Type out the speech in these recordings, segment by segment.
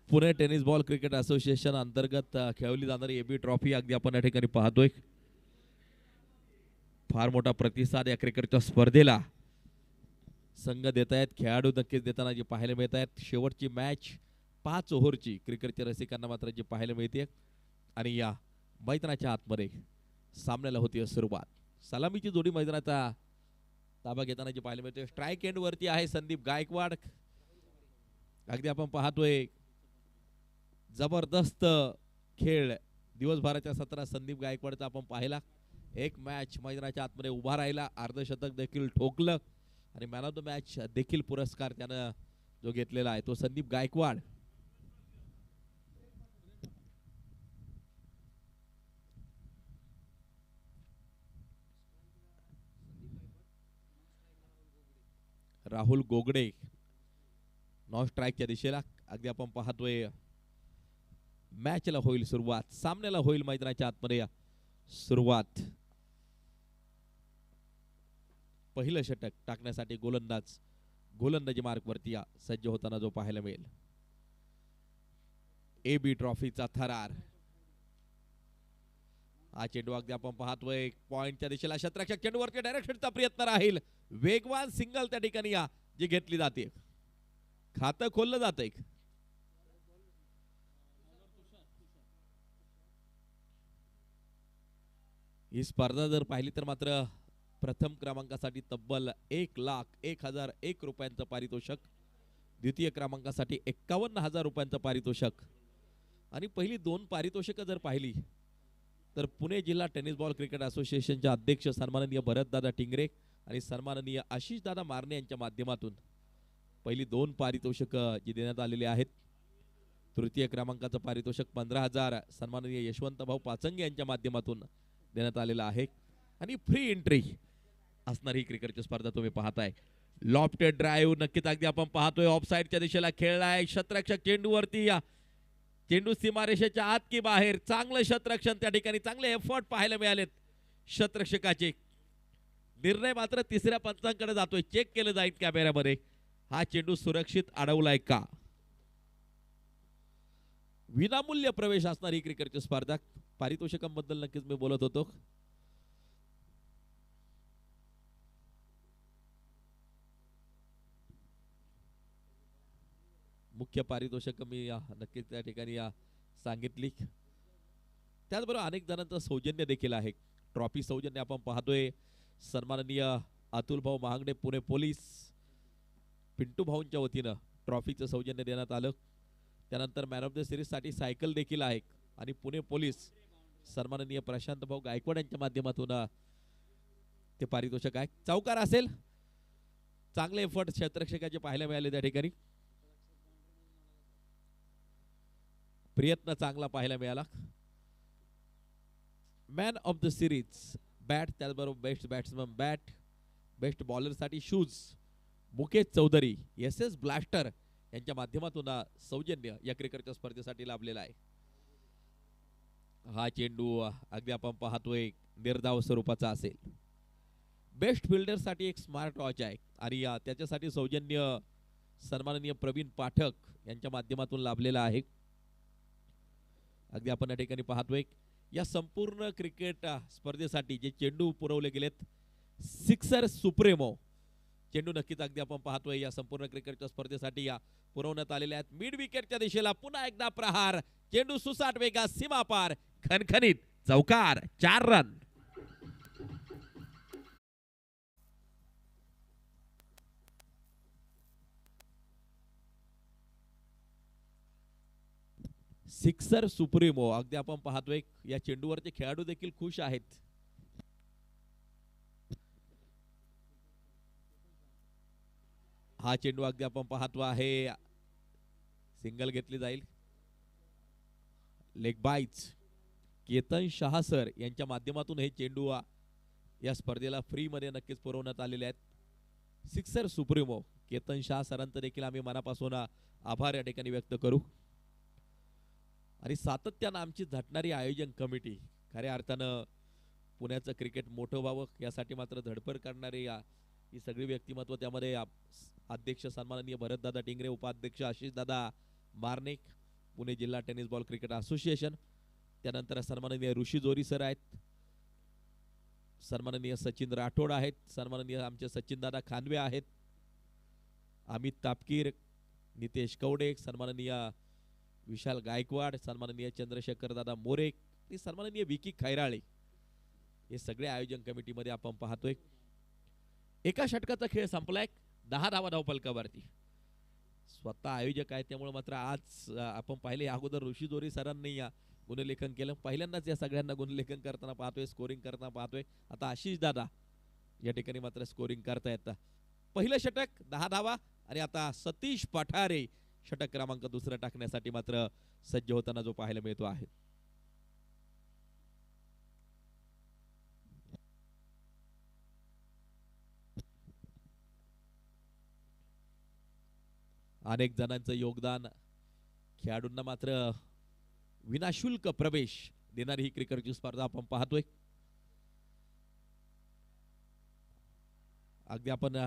Pune tennis ball cricket association अंतर्गत खेळवली जाणारी AB trophy अगदी आपण या ठिकाणी पाहतोय. फार मोठा प्रतिसाद या क्रिकेटच्या स्पर्धेला संघ देत आहेत, खेळाडू नक्कीच देताना जे पाहायला मिळत आहेत. शेवटची मॅच 5 ओव्हरची क्रिकेटच्या रसिकांना मात्र जी पाहायला मिळते आणि या मैदानाच्या आतमध्ये सामन्याला होती सुरुवात. सलामीची जोडी मैदानाचा ताबा घेताना जी पाहायला मिळते. स्ट्राईक एंड वरती आहे संदीप गायकवाड. अगदी आपण पाहतोय जबरदस्त खेळ दिवसभराच्या सत्रात संदीप गायकवाडचा आपण पाहिला. एक मॅच मैदानाच्या आतमध्ये उभा राहिला, अर्धशतक देखील ठोकलं आणि मॅन ऑफ द मॅच देखील पुरस्कार त्यानं जो घेतलेला आहे तो संदीप गायकवाड. राहुल गोगडे नॉन स्ट्राईकच्या दिशेला. अगदी आपण पाहतोय मॅचला होईल सुरुवात, सामन्याला होईल मैदानाच्या आतमध्ये सुरुवात. पहिलं षटक टाकण्यासाठी गोलंदाजी मार्कवरती सज्ज होताना जो पाहायला मिळेल. एबी ट्रॉफीचा थरार. हा चेंडू अगदी आपण पाहतोय पॉइंटच्या दिशेला, क्षेत्ररक्षक चेंडूवरती डायरेक्शनचा प्रयत्न राहील. वेगवान सिंगल त्या ठिकाणी जी घेतली जाते, खातं खोललं जातंय. ही स्पर्धा जर पाहिली तर मात्र प्रथम क्रमांकासाठी तब्बल 1,01,001 रुपयांचं पारितोषिक, द्वितीय क्रमांकासाठी 51,000 रुपयांचं पारितोषिक आणि पहिली 2 पारितोषिकं जर पाहिली तर पुणे जिल्हा टेनिस बॉल क्रिकेट असोसिएशनचे अध्यक्ष सन्माननीय भरतदादा टिंगरे आणि सन्माननीय आशिषदादा मारणे यांच्या माध्यमातून पहिली 2 पारितोषिकं जी देण्यात आलेली आहेत. तृतीय क्रमांकाचं पारितोषिक 15,000 सन्माननीय यशवंत भाऊ पाचंगे यांच्या माध्यमातून देण्यात आलेला आहे आणि फ्री एंट्री असणारी क्रिकेटची स्पर्धा तुम्ही पाहताय. लॉफ्टेड ड्राईव्ह नक्कीच अगदी आपण पाहतोय ऑफ साइडच्या दिशेला खेळलाय. क्षेत्ररक्षक चेंडूवरती चेंडू सीमारेषेच्या आत की बाहेर, चांगलं क्षेत्ररक्षण त्या ठिकाणी, चांगले एफर्ट पाहायला मिळालेत क्षेत्ररक्षकाचे. निर्णय मात्र तिसऱ्या पंचांकडे जातोय, चेक केलं जाईल कॅमेऱ्यामध्ये हा चेंडू सुरक्षित अडवलाय का. विनामूल्य प्रवेश असणारी क्रिकेटची स्पर्धा. पारितोषिकांबद्दल नक्कीच मी बोलत होतो. मुख्य पारितोषिक मी नक्कीच त्या ठिकाणी सांगितली. त्याचबरोबर अनेक जणांचं सौजन्य देखील आहे. ट्रॉफी सौजन्य आपण पाहतोय सन्माननीय अतुल भाऊ महागडे पुणे पोलीस, पिंटू भाऊंच्या वतीनं ट्रॉफीचं सौजन्य देण्यात आलं. त्यानंतर मॅन ऑफ द सिरीज साठी सायकल देखील आहे आणि पुणे पोलीस सन्माननीय प्रशांत भाऊ गायकवाड यांच्या माध्यमातून ते पारितोषिक आहे. चौकार असेल, चांगले एफर्ट क्षेत्ररक्षकाचे पाहायला मिळाले त्या ठिकाणी. प्रयत्न चांगला पाहायला मिळाला. Man of the series bat, त्याचबरोबर बेस्ट बॅट्समन बॅट, बेस्ट बॉलरसाठी shoes Mukesh Chaudhary S Blaster यांच्या माध्यमातून सौजन्य या क्रिकेटच्या स्पर्धेसाठी लाभलेला आहे. हा चेंडू अगदी आपण पाहतोय निर्धाव स्वरूपाचा असेल. बेस्ट फिल्डरसाठी एक स्मार्ट वॉच आहे आणि त्याच्यासाठी सौजन्य सन्माननीय प्रवीण पाठक यांच्या माध्यमातून लाभलेला आहे. अगदी आपण या ठिकाणी पाहतोय या संपूर्ण क्रिकेट स्पर्धेसाठी जे चेंडू पुरवले गेलेत, सिक्सर सुप्रेमो चेंडू नक्कीच अगदी आपण पाहतोय या संपूर्ण क्रिकेटच्या स्पर्धेसाठी पुरवण्यात आलेले आहेत. मिड विकेटच्या दिशेला पुन्हा एकदा प्रहार, चेंडू सुसाट वेगा, सीमापार, खणखणीत चौकार, 4 रन. सिक्सर सुप्रीमो अगदी आपण पाहतोय या चेंडूवरचे खेळाडू देखील खुश आहेत. हा चेंडू अगदी आपण पाहतो आहे सिंगल घेतली जाईल. लेग बाईच केतन शहा सर यांच्या माध्यमातून हे चेंडू या स्पर्धेला फ्री मध्ये नक्कीच पुरवण्यात आलेले आहेत. सिक्सर सुप्रीमो केतन शहा सरांचं देखील आम्ही मनापासून आभार या ठिकाणी व्यक्त करू. आणि सातत्यानं आमची झटणारी आयोजन कमिटी, खऱ्या अर्थानं पुण्याचं क्रिकेट मोठं व्हावं यासाठी मात्र धडपड करणारे ही सगळी व्यक्तिमत्व, त्यामध्ये अध्यक्ष सन्माननीय भरतदादा टिंगरे, उपाध्यक्ष आशिषदादा मारणे, पुणे जिल्हा टेनिस बॉल क्रिकेट असोसिएशन. त्यानंतर सन्माननीय ऋषी जोरी सर आहेत, सन्माननीय सचिन राठोड आहेत, सन्माननीय आमचे सचिन दादा खानवे आहेत, अमित तापकीर, नितेश कवडे, सन्माननीय विशाल गायकवाड, सन्माननीय चंद्रशेखर दादा मोरे, सन्माननीय विकी खैराळे, हे सगळे आयोजन कमिटीमध्ये आपण पाहतोय. एका षटकाचा खेळ संपलाय, 10 धावा धावफलकावरती. स्वतः आयोजक आहे त्यामुळे मात्र आज आपण पाहिले अगोदर ऋषी जोरी सरांनी या गुणलेखन केलं, पहिल्यांदाच या सगळ्यांना गुणलेखन करताना पाहतोय, स्कोरिंग करताना पाहतोय. आता आशिष दादा या ठिकाणी मात्र स्कोरिंग करतायत. पहिलं षटक 10 धावा आणि आता सतीश पठारे षटक क्रमांक दुसरं टाकण्यासाठी मात्र सज्ज होताना जो पाहायला मिळतो आहे. अनेक जणांचं योगदान, खेळाडूंना मात्र विनाशुल्क प्रवेश देणारी ही क्रिकेटची स्पर्धा आपण पाहतोय. अगदी आपण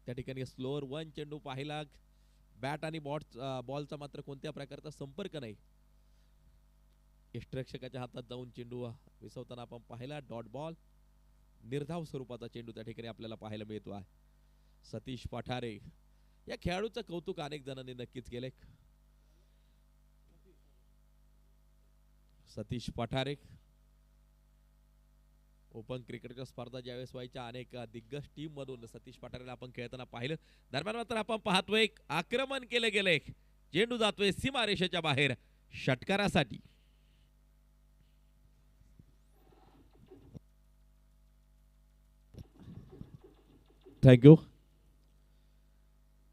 त्या ठिकाणी स्लोअर 1 चेंडू पाहिला, बॅट आणि बॉलचा मात्र कोणत्या प्रकारचा संपर्क नाही. यष्टिरक्षकाच्या हातात जाऊन चेंडू विसवताना आपण पाहिला. डॉट बॉल, निर्धाव स्वरूपाचा चेंडू त्या ठिकाणी आपल्याला पाहायला मिळतो आहे. सतीश पठारे या खेळाडूचं कौतुक अनेक जणांनी नक्कीच केले. सतीश पठारे ओपन क्रिकेटच्या स्पर्धा ज्यावेळेस व्हायच्या अनेक दिग्गज टीम मधून सतीश पठारेला आपण खेळताना पाहिलं. दरम्यान मात्र आपण पाहतोय आक्रमण केले गेले, चेंडू जातोय सीमारेषेच्या बाहेर षटकारासाठी. थँक्यू.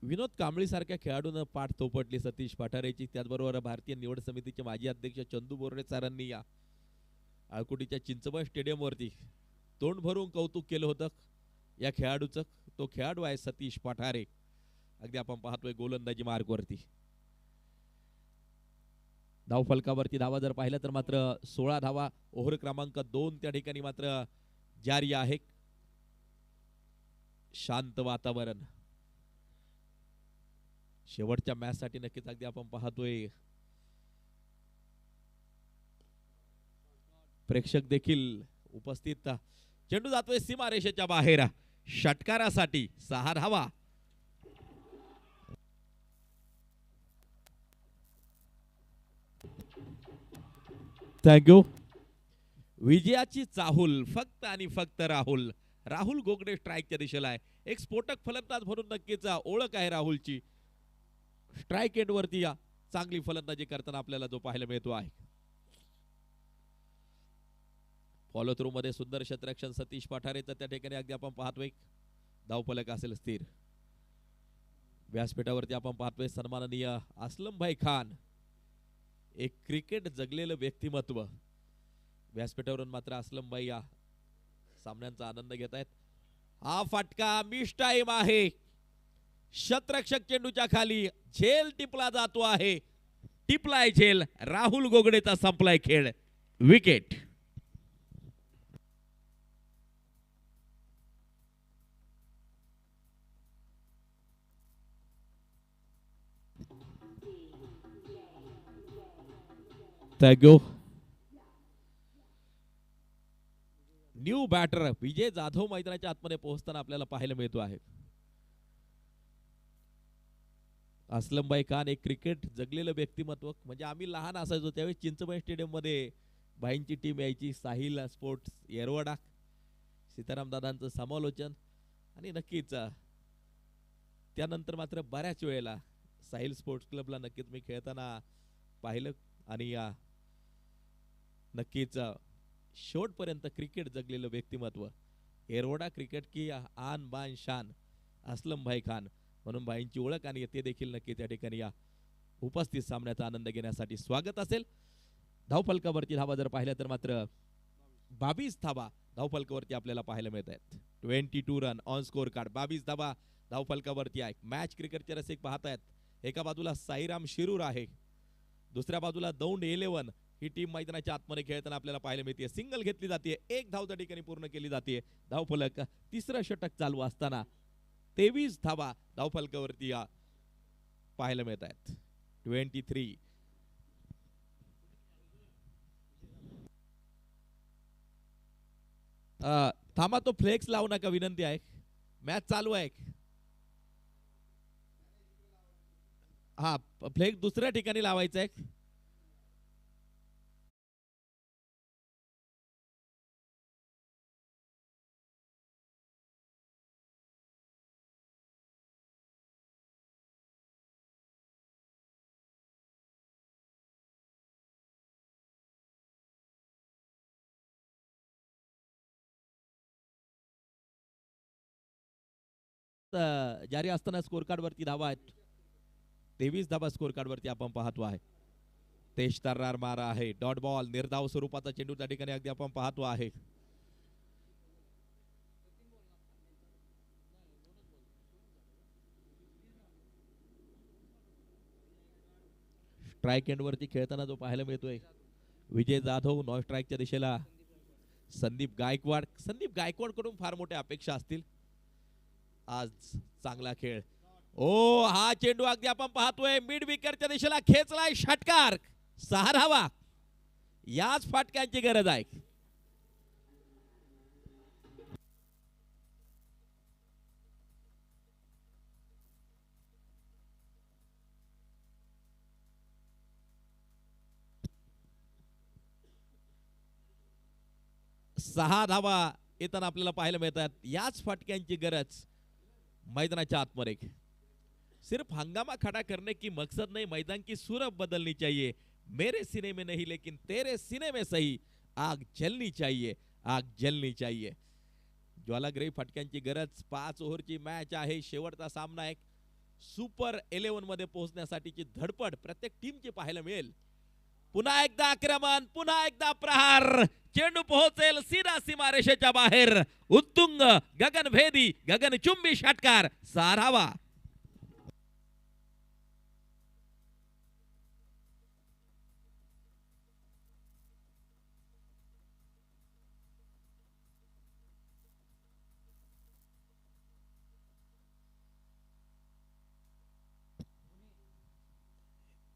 विनोद कांबळी सारख्या खेळाडूंना पाठ थोपटली सतीश पठारेची. त्याचबरोबर भारतीय निवड समितीचे माजी अध्यक्ष चंदू बोर्डे सरांनी या आळकुटीच्या चिंचवड स्टेडियम वरती तोंड भरून कौतुक केलं होतं या खेळाडूचं. तो खेळाडू आहे सतीश पठारे. अगदी आपण पाहतोय गोलंदाजी मार्ग वरती. धाव फलकावरती धावा जर पाहिलं तर मात्र 16 धावा, ओव्हर क्रमांक 2 त्या ठिकाणी मात्र जारी आहे. शांत वातावरण शेवटच्या मॅच साठी नक्कीच अगदी आपण पाहतोय प्रेक्षक देखील उपस्थित. चेंडू जातोय सीमारेषेच्या बाहेर षटकारासाठी 6 धावा. थँक्यू. विजयाची चाहूल फक्त आणि फक्त राहुल गोगडे स्ट्राईकच्या दिशेला आहे. एक स्फोटक फलंदाज म्हणून नक्कीच ओळख आहे राहुलची. स्ट्राईक एंड वरती या चांगली फलंदाजी करताना आपल्याला जो पाहायला मिळतो आहे. फॉलो थ्रू मध्ये सुंदर क्षेत्ररक्षण सतीश पठारेचं त्या ठिकाणी अगदी आपण पाहतोय. धावफलक असेल स्थिर. व्यासपीठावरती आपण पाहतोय सन्माननीय असलम भाई खान, एक क्रिकेट जगलेलं व्यक्तिमत्व. व्यासपीठावरून मात्र असलम भाई या सामन्यांचा आनंद घेत आहेत. हा फटका मिस टाइम आहे. क्षेत्ररक्षक चेंडूच्या खाली, झेल टिपला जातो आहे. टिपलाय झेल. राहुल गोगडेचा संपलाय खेळ. Wicket. Thank you. New batter Vijay Jadhav मैदानाच्या आतमध्ये पोहोचताना आपल्याला पाहायला मिळतो आहे. असलमभाई खान एक क्रिकेट जगलेलं व्यक्तिमत्व. म्हणजे आम्ही लहान असायचो त्यावेळी चिंचवड स्टेडियम मध्ये भाईंची टीम यायची. साहिल स्पोर्ट्स येरवडा, सीताराम दादांचं समालोचन आणि नक्कीच त्यानंतर मात्र बऱ्याच वेळेला साहिल स्पोर्ट्स क्लबला नक्कीच मी खेळताना पाहिलं. आणि नक्कीच शेवटपर्यंत क्रिकेट जगलेलं व्यक्तिमत्व. येरवडा क्रिकेट की आन बान शान असलम भाई खान म्हणून भाईंची ओळख. आणि ते देखील नक्की त्या ठिकाणी या उपस्थित सामन्याचा आनंद घेण्यासाठी स्वागत असेल. धावफलकावरती धावा जर पाहिल्या तर मात्र 22 धावा धावफलकावरती आपल्याला पाहायला मिळत आहेत. 22 रन ऑन स्कोर कार्ड. 22 धावा धावफलकावरती आहे. मॅच क्रिकेटचे रसिक पाहतायत. एका बाजूला साईराम शिरूर आहे, दुसऱ्या बाजूला दौंड 11 ही टीम मैदानाच्या आतमध्ये खेळताना आपल्याला पाहायला मिळते. सिंगल घेतली जाते, एक धाव त्या ठिकाणी पूर्ण केली जाते. धावफलक तिसरं षटक चालू असताना 23 धावा धावफलकावरती पाहायला मिळत आहेत. 23. थांबा, तो फ्लेक्स लावू नका, विनंती आहे. मॅच चालू आहे. हा, फ्लेक्स दुसऱ्या ठिकाणी लावायचा आहे. जारी असताना स्कोर कार्ड वरती धावा आहेत. 23 धावा स्कोर कार्ड वरती आपण पाहतो आहे. तेज तर्रार मारा आहे. डॉट बॉल, निर्धाव स्वरूपाचा चेंडू त्या ठिकाणी अगदी आपण पाहतो आहे. स्ट्राईक एंड वरती खेळताना जो पाहायला मिळतोय विजय जाधव. नॉन स्ट्राईकच्या दिशेला संदीप गायकवाड. संदीप गायकवाड कडून फार मोठ्या अपेक्षा असतील. आज चांगला खेळ. ओ, हा चेंडू अगदी आपण पाहतोय मिड विकेटच्या दिशेला खेचलाय. षटकार. 6 धावा. याच फटक्यांची गरज आहे. सहा धावा येताना आपल्याला पाहायला मिळतात. याच फटक्यांची गरज मैदानाच्या आतमध्ये. सिर्फ हंगामा खड़ा करने की मकसद नहीं, मैदान की सूरत बदलनी चाहिए. मेरे सीने में नहीं लेकिन तेरे सीने में सही आग जलनी चाहिए, आग जलनी चाहिए. ज्वालाग्रही फटक्यांची गरज. 5 ओव्हरची मॅच आहे. शेवटचा सामना एक सुपर 11 मध्ये पोहोचण्यासाठीची धडपड प्रत्येक टीमची पाहायला मिळेल. पुन्हा एकदा आक्रमण, पुन्हा एकदा प्रहार. चेंडू पोहोचेल सीधा सीमारेषेच्या बाहेर. उत्तुंग, गगनभेदी, गगनचुंबी षटकार. 6 धावा.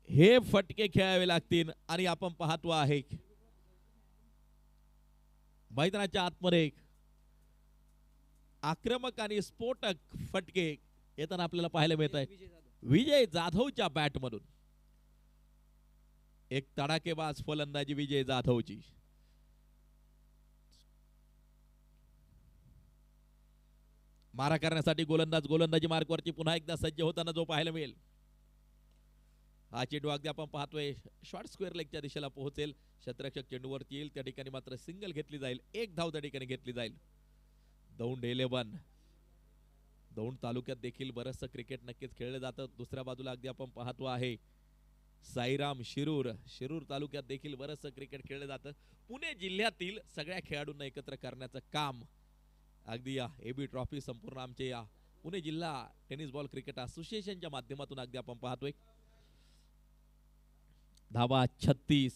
हे फटके खेळावे लागतील आणि आपण पाहतो आहे मैदानाच्या आतमध्ये आक्रमक आणि स्फोटक फटके येताना आपल्याला पाहायला मिळत आहेत. विजय जाधवच्या बॅट मधून एक तडाकेबाज फलंदाजी विजय जाधवची. मारा करण्यासाठी गोलंदाज गोलंदाजी मार्कवरती पुन्हा एकदा सज्ज होताना जो पाहायला मिळेल. हा चेंडू अगदी आपण पाहतोय शॉर्ट स्क्वेअर लेगच्या दिशेला पोहोचेल. क्षेत्ररक्षक चेंडूवरती येईल. त्या ठिकाणी मात्र सिंगल घेतली जाईल. एक धाव त्या ठिकाणी घेतली जाईल. दौंड 11. दौंड तालुक्यात देखील बरंचसं क्रिकेट नक्कीच खेळलं जातं. दुसऱ्या बाजूला अगदी आपण पाहतो आहे साईराम शिरूर. शिरूर तालुक्यात देखील बरंचसं क्रिकेट खेळलं जातं. पुणे जिल्ह्यातील सगळ्या खेळाडूंना एकत्र करण्याचं काम अगदी या एबी ट्रॉफी संपूर्ण आमचे या पुणे जिल्हा टेनिस बॉल क्रिकेट असोसिएशनच्या माध्यमातून अगदी आपण पाहतोय. धावा 36.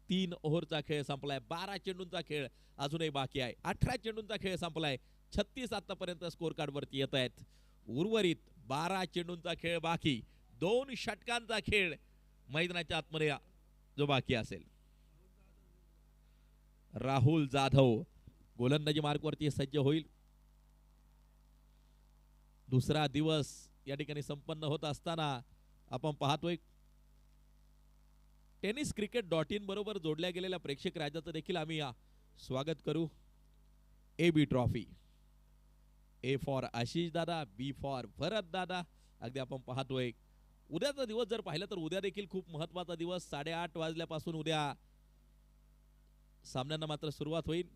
3 ओव्हरचा खेळ संपलाय. 12 चेंडूंचा खेळ अजूनही बाकी आहे. 18 चेंडूंचा खेळ संपलाय. 36 आतापर्यंत स्कोर कार्ड वरती येत आहेत. उर्वरित 12 चेंडूंचा खेळ बाकी. 2 षटकांचा खेळ मैदानाच्या आतमध्ये जो बाकी असेल. राहुल जाधव गोलंदाजी मार्कवरती सज्ज होईल. दुसरा दिवस या ठिकाणी संपन्न होत असताना आपण पाहतोय टेनिस cricket.in बरोबर जोडल्या गेलेल्या प्रेक्षक राजाचं देखील आम्ही स्वागत करू. AB trophy. A for Ashish dada, B for भरत दादा. अगदी आपण पाहतोय उद्याचा दिवस जर पाहिलं तर उद्या देखील खूप महत्वाचा दिवस. 8:30 वाजल्यापासून उद्या सामन्यांना मात्र सुरुवात होईल.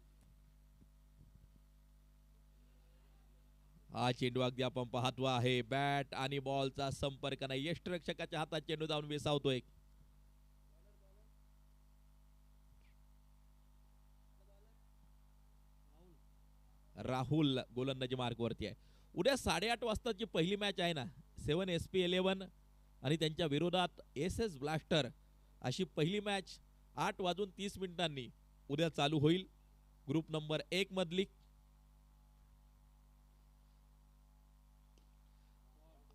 हा चेंडू अगदी आपण पाहतो आहे बॅट आणि बॉलचा संपर्क नाही. यष्टिरक्षकाच्या हातात चेंडू जाऊन विसावतोय. राहुल गोलंदाजी मार्कवरती आहे. उद्या 8:30 वाजताची पहिली मॅच आहे ना 7 SP11 आणि त्यांच्या विरोधात SS ब्लास्टर अशी पहिली मॅच 8:30 उद्या चालू होईल. ग्रुप नंबर 1 मधली.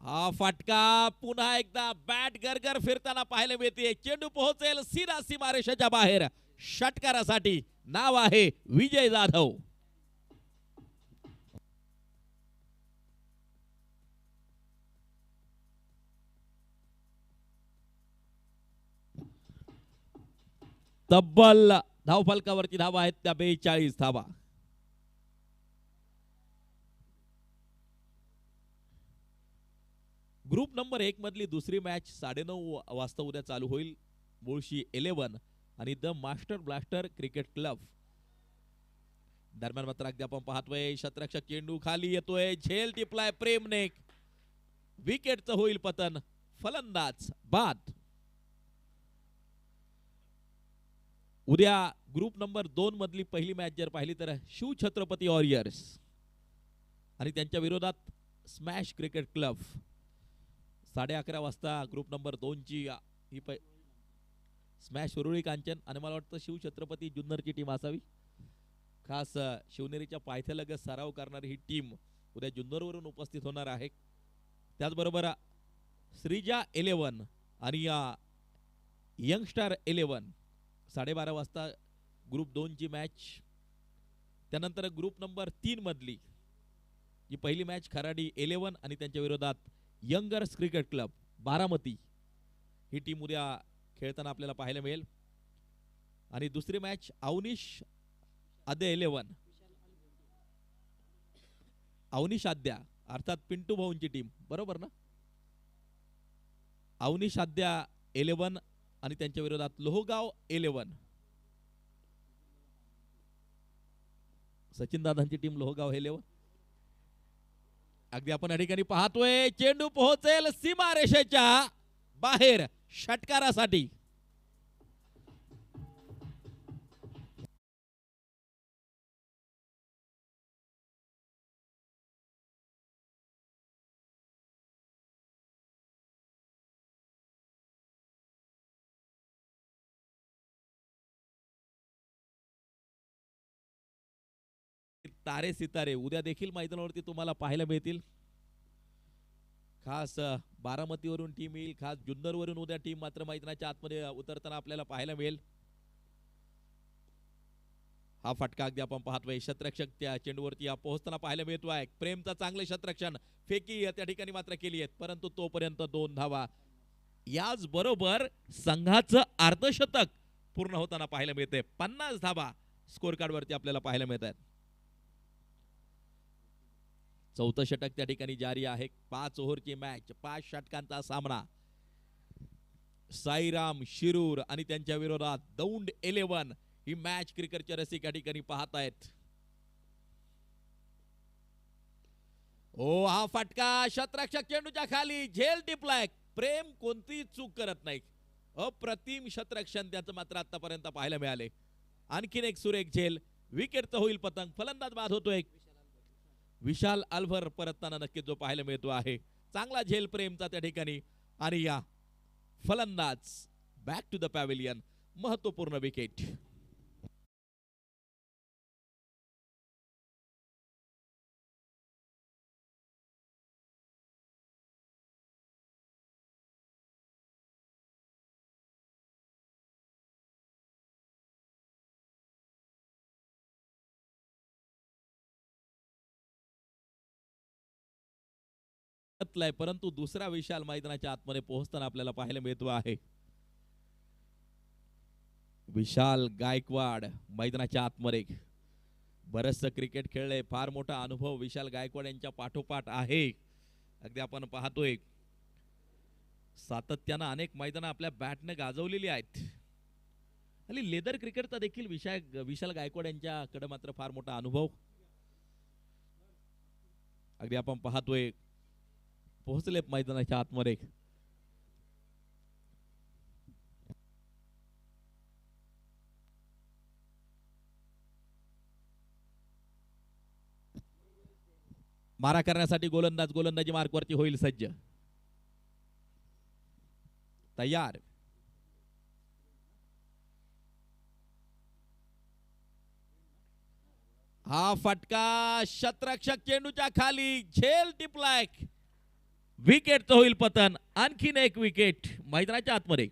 हा फटका पुन्हा एकदा बॅट गरगर फिरताना पाहायला मिळते. चेंडू पोहोचेल सीधा सीमारेषेच्या बाहेर. षटकारासाठी नाव आहे विजय जाधव. तब्बल धावफलकावरती धावा आहेत त्या 42 धावा. ग्रुप नंबर 1 मधली दुसरी मॅच 9:30 वाजता उद्या चालू होईल. मुळशी 11 आणि the master blaster cricket club. दरम्यान मात्र अगदी आपण पाहतोय शतरक्षक चेंडू खाली येतोय, झेल टिपलाय प्रेमने, विकेटचं होईल पतन, फलंदाज बाद. उद्या ग्रुप नंबर 2 मधली पहिली मॅच जर पाहिली तर शिवछत्रपती वॉरियर्स आणि त्यांच्या विरोधात स्मॅश क्रिकेट क्लब. 11:30 वाजता ग्रुप नंबर 2 ची ही स्मॅश वरुळी कांचन आणि मला वाटतं शिवछत्रपती जुन्नरची टीम असावी. खास शिवनेरीच्या पायथ्यालगत सराव करणारी ही टीम उद्या जुन्नरवरून उपस्थित होणार आहे. त्याचबरोबर श्रीजा 11 आणि यंगस्टार 11 12:30 वाजता ग्रुप 2 ची मॅच. त्यानंतर ग्रुप नंबर 3 मधली जी पहिली मॅच खराडी 11 आणि त्यांच्या विरोधात यंगर्स क्रिकेट क्लब बारामती ही टीम उद्या खेळताना आपल्याला पाहायला मिळेल. आणि दुसरी मॅच अवनिश आद्या 11 अवनिश आद्या अर्थात पिंटू भाऊंची टीम, बरोबर ना. अवनिश आद्या 11 आणि त्यांच्या विरोधात लोहगाव 11. सचिन दादांची टीम लोहगाव 11. अगदी आपण या ठिकाणी पाहतोय चेंडू पोहोचेल सीमारेषेच्या बाहेर षटकारासाठी. तारे सितारे उद्या देखील मैदानावरती तुम्हाला पाहायला मिळतील. खास बारामतीवरून टीम येईल, खास जुन्नरवरून उद्या टीम मात्र मैदानाच्या आतमध्ये उतरताना आपल्याला पाहायला मिळेल. हा फटका अगदी आपण पाहतोय शतरक्षक त्या चेंडूवरती पोहोचताना पाहायला मिळतो आहे. प्रेमचा चांगले शतरक्षण फेकी त्या ठिकाणी मात्र केली आहे, परंतु तोपर्यंत 2 धावा. याच बरोबर संघाचं अर्धशतक पूर्ण होताना पाहायला मिळते. 50 धावा स्कोर कार्ड वरती आपल्याला पाहायला मिळत आहेत. चौथं षटक त्या ठिकाणी जारी आहे. 5 ओव्हरची मॅच, 5 षटकांचा सामना. साईराम शिरूर आणि त्यांच्या विरोधात दौंड 11 ही मॅच क्रिकेटच्या रसिक या ठिकाणी पाहत आहेत. ओ हा फटका शतरक्षक चेंडूच्या खाली, झेल टिपलाय, प्रेम कोणतीही चूक करत नाही. अप्रतिम शतरक्षण त्याचं मात्र आतापर्यंत पाहायला मिळाले. आणखीन एक सुरेख झेल, विकेटचं होईल पतंग, फलंदाज बाद होतोय. विशाल अल्भर परतताना नक्कीच जो पाहायला मिळतो आहे. चांगला झेल प्रेमचा त्या ठिकाणी आणि या फलंदाज बॅक टू द पॅव्हिलियन, महत्वपूर्ण विकेट. परंतु दुसरा विशाल मैदानाच्या आतमध्ये पोहोचताना आपल्याला पाहायला मिळतो आहे. विशाल गायकवाड मैदानाच्या आतमध्ये बरंचसं क्रिकेट खेळले, फार मोठा अनुभव विशाल गायकवाड यांच्या पाठोपाठ आहे. अगदी आपण पाहतोय सातत्यानं अनेक मैदानं आपल्या बॅटने गाजवलेली आहेत. आणि लेदर क्रिकेटचा देखील विशाल गायकवाड यांच्याकडे मात्र फार मोठा अनुभव. अगदी आपण पाहतोय पोहोचले मैदानाच्या आतमध्ये. मारा करण्यासाठी गोलंदाजी मार्कवरती होईल सज्ज, तयार. हा फटका शतरक्षक चेंडूच्या खाली, झेल टिपलाय, विकेटचं होईल पतन. आणखीन एक विकेट मैदानाच्या आतमध्ये.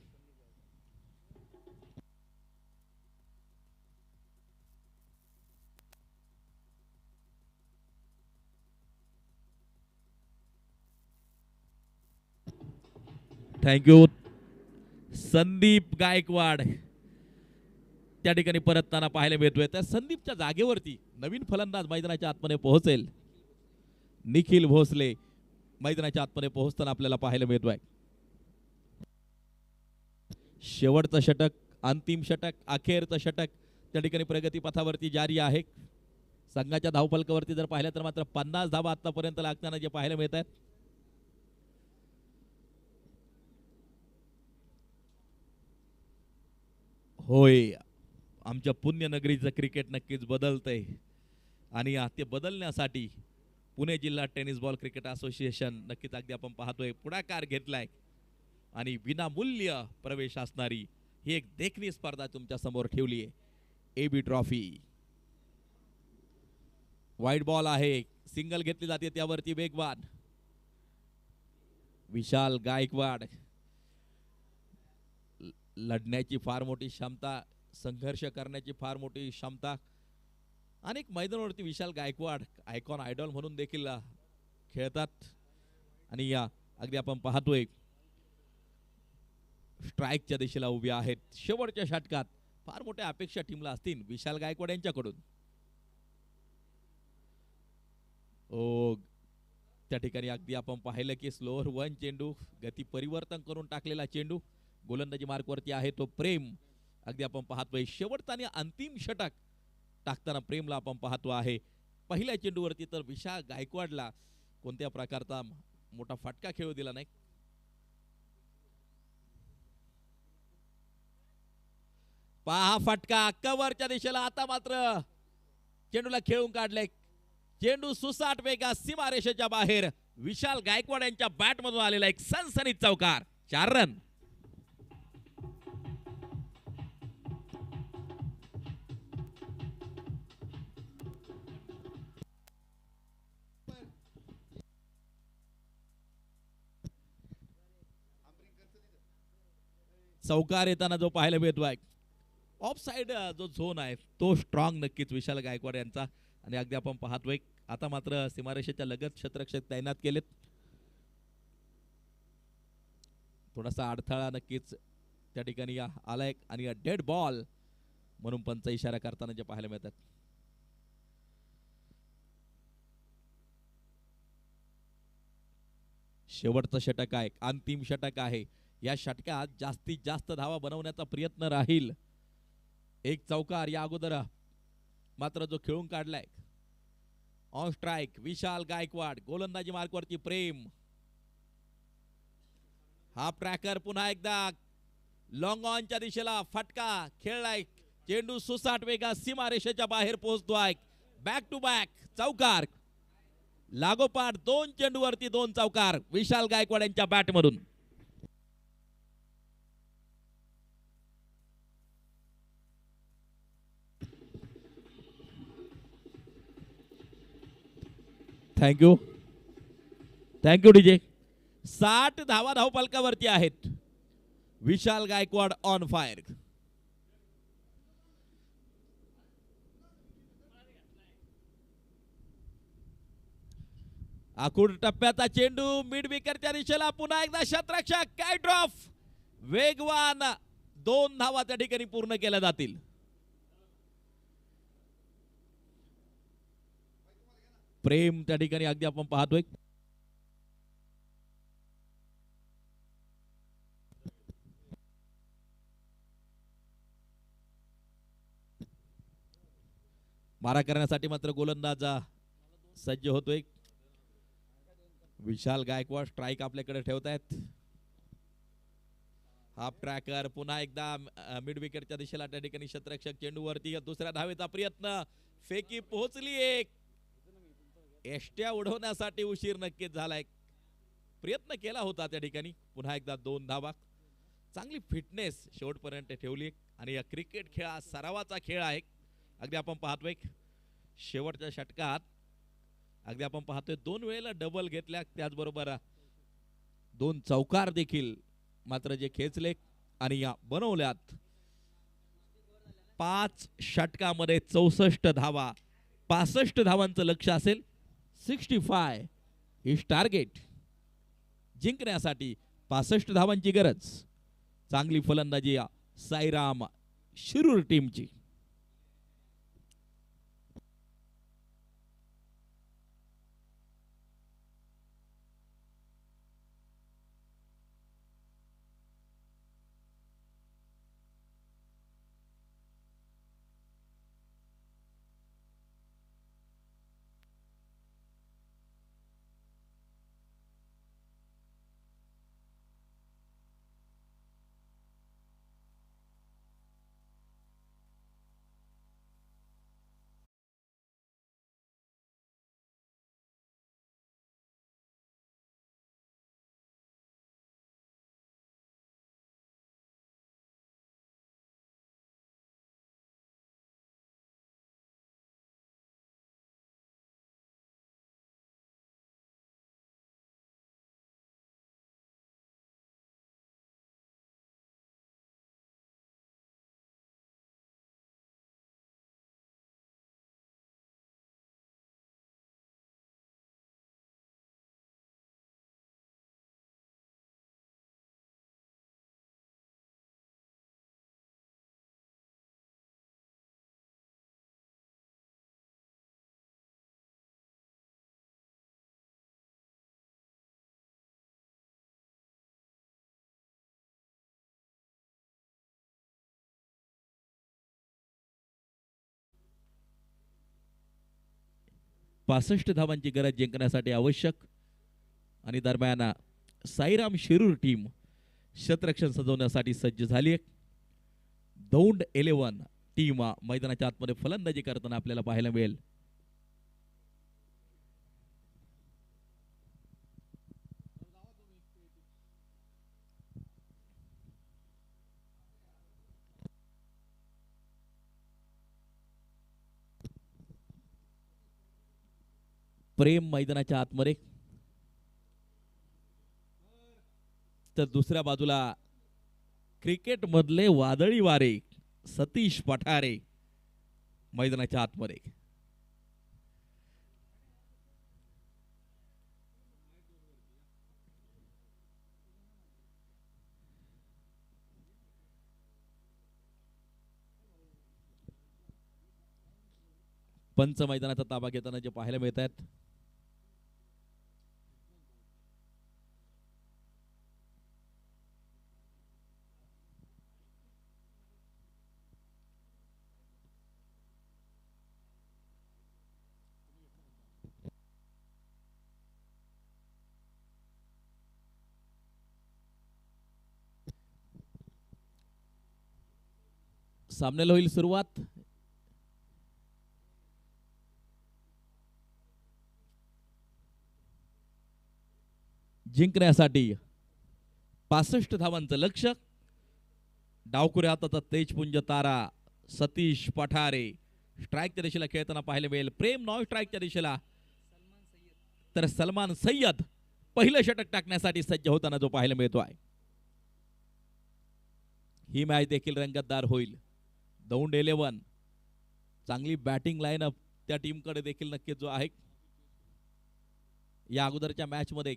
थँक्यू संदीप गायकवाड. त्या ठिकाणी परतताना पाहायला मिळतोय. त्या संदीपच्या जागेवरती नवीन फलंदाज मैदानाच्या आतमध्ये पोहोचेल. निखिल भोसले मैदानाच्या आतमध्ये पोहोचताना आपल्याला पाहायला मिळतोय. शेवटचं षटक, अंतिम षटक, अखेरचं षटक त्या ठिकाणी प्रगती पथावरती जारी आहे. संघाच्या धावफलकावरती जर पाहिलं तर मात्र 50 धावा आतापर्यंत लागताना जे पाहायला मिळत आहेत. होय, आमच्या पुण्यनगरीचं क्रिकेट नक्कीच बदलतंय आणि ते बदलण्यासाठी पुणे जिल्हा टेनिस बॉल क्रिकेट असोसिएशन नक्कीच अगदी आपण पाहतोय पुढाकार घेतलाय आणि विनामूल्य प्रवेश असणारी ही एक देखणी स्पर्धा तुमच्या समोर ठेवली आहे. एबी ट्रॉफी वाईट बॉल आहे, सिंगल घेतली जाते, त्यावरती वेगवान विशाल गायकवाड. लढण्याची फार मोठी क्षमता, संघर्ष करण्याची फार मोठी क्षमता. अनेक मैदानावरती विशाल गायकवाड आयकॉन आयडॉल म्हणून देखील खेळतात आणि या अगदी आपण पाहतोय स्ट्राईकच्या दिशेला उभे आहेत. शेवटच्या षटकात फार मोठ्या अपेक्षा टीमला असतील विशाल गायकवाड यांच्याकडून. त्या ठिकाणी अगदी आपण पाहिलं की स्लोअर वन चेंडू, गती परिवर्तन करून टाकलेला चेंडू, गोलंदाजी मार्कवरती आहे तो प्रेम. अगदी आपण पाहतोय शेवटचा आणि अंतिम षटक टाकताना प्रेमला आपण पाहतो आहे. पहिल्या चेंडूवरती तर विशाल गायकवाडला कोणत्या प्रकारचा मोठा फटका खेळू दिला नाही. पहा फटका कव्हरच्या दिशेला. आता मात्र चेंडूला खेळून काढले. चेंडू सुसाट वेगा सीमारेषेच्या बाहेर. विशाल गायकवाड यांच्या बॅट मधून आलेला एक सनसनीत चौकार. 4 रन. चौकार येताना जो पाहायला मिळतोय, ऑफ साइड जो झोन आहे तो स्ट्रॉंग नक्कीच विशाल गायकवाड यांचा. आणि अगदी आपण पाहतोय आता मात्र सीमारेषेच्या लगत क्षेत्ररक्षक तैनात केलेत. थोडासा अडथळा नक्कीच त्या ठिकाणी आलाय आणि डेड बॉल म्हणून पंच इशारा करताना जे पाहायला मिळतात. शेवटचं षटक आहे, अंतिम षटक आहे. या षटकात जास्तीत जास्त धावा बनवण्याचा प्रयत्न राहील. एक चौकार या अगोदर मात्र जो खेळून काढलाय. ऑन स्ट्राइक विशाल गायकवाड, गोलंदाजी मार्कवरती प्रेम. हाफ ट्रॅकर पुन्हा एकदा लॉंग ऑनच्या दिशेला फटका खेळलाय. चेंडू सुसाट वेगा सीमारेषेच्या बाहेर पोहोचतोय. बॅक टू बॅक चौकार. लागोपाठ 2 चेंडूवरती 2 चौकार विशाल गायकवाड यांच्या बॅटमधून. Thank you thank you DJ. 60 धावा धावफलकावरती आहेत. विशाल गायकवाड ऑन फायर. आखूड टप्प्याचा चेंडू मिड विकेटच्या दिशेला. पुन्हा एकदा क्षेत्ररक्षक काइट ऑफ. वेगवान 2 धावा त्या ठिकाणी पूर्ण केल्या जातील. प्रेम त्या ठिकाणी अगदी आपण पाहतोय. मारा करण्यासाठी मात्र गोलंदाज सज्ज होतोय. विशाल गायकवाड स्ट्राइक आपल्याकडे ठेवतायत. हाफ ट्रॅकर पुन्हा एकदा मिड विकेटच्या दिशेला त्या ठिकाणी क्षेत्ररक्षक चेंडूवरती. दुसऱ्या धावेचा प्रयत्न. फेकी पोहोचली. एक एष्ट्या उडवण्यासाठी उशीर नक्कीच झालाय. प्रयत्न केला होता त्या ठिकाणी. पुन्हा एकदा 2 धावा. चांगली फिटनेस शेवटपर्यंत ठेवली आणि या क्रिकेट खेळ सरावाचा खेळ आहे. अगदी आपण पाहतोय शेवटच्या षटकात अगदी आपण पाहतोय 2 वेळेला डबल घेतल्या. त्याचबरोबर 2 चौकार देखील मात्र जे खेचले आणि या बनवल्यात. 5 षटकामध्ये 64 धावा. 65 धावांचं लक्ष असेल. 65 ही टार्गेट. जिंकण्यासाठी 65 धावांची गरज. चांगली फलंदाजी साईराम शिरूर टीमची. पासष्ट धावांची गरज जिंकण्यासाठी आवश्यक. आणि दरम्यान साईराम शिरूर टीम शतरक्षण सजवण्यासाठी सज्ज झाली आहे. दौंड 11 टीम मैदानाच्या आतमध्ये फलंदाजी करताना आपल्याला पाहायला मिळेल. प्रेम मैदानाच्या आतमध्ये, तर दुसऱ्या बाजूला क्रिकेट मधले वादळी वारे सतीश पठारे मैदानाच्या आतमध्ये. पंच मैदानाचा ताबा घेताना जे पाहायला मिळत आहेत, सामन्याला होईल सुरुवात. जिंकण्यासाठी 65 धावांचं लक्ष. डावखुऱ्या हाताचा तेजपुंज तारा सतीश पठारे स्ट्राईकच्या दिशेला खेळताना पाहायला मिळेल. प्रेम नॉन स्ट्राईकच्या दिशेला, तर सलमान सय्यद पहिलं षटक टाकण्यासाठी सज्ज होताना जो पाहायला मिळतो आहे. ही मॅच देखील रंगतदार होईल. दौंड 11 चांगली बॅटिंग लाईनअप त्या टीमकडे देखील नक्कीच जो आहे. या अगोदरच्या मॅच मध्ये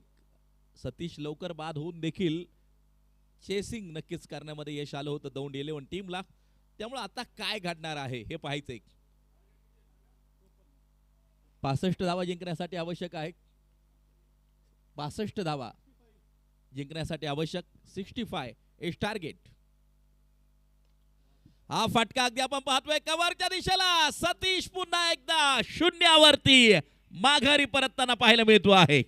सतीश लवकर बाद होऊन देखील चेसिंग नक्कीच करण्यामध्ये यश आलं होतं दौंड 11 टीमला. त्यामुळे आता काय घडणार आहे हे पाहायचंय. 65 धावा जिंकण्यासाठी आवश्यक आहे. 65 धावा जिंकण्यासाठी आवश्यक. 65 इज टार्गेट. हा फटका अगदी आपण पाहतोय कव्हरच्या दिशेला. सतीश पुन्हा एकदा शून्यावरती माघारी परतताना पाहायला मिळतो आहे.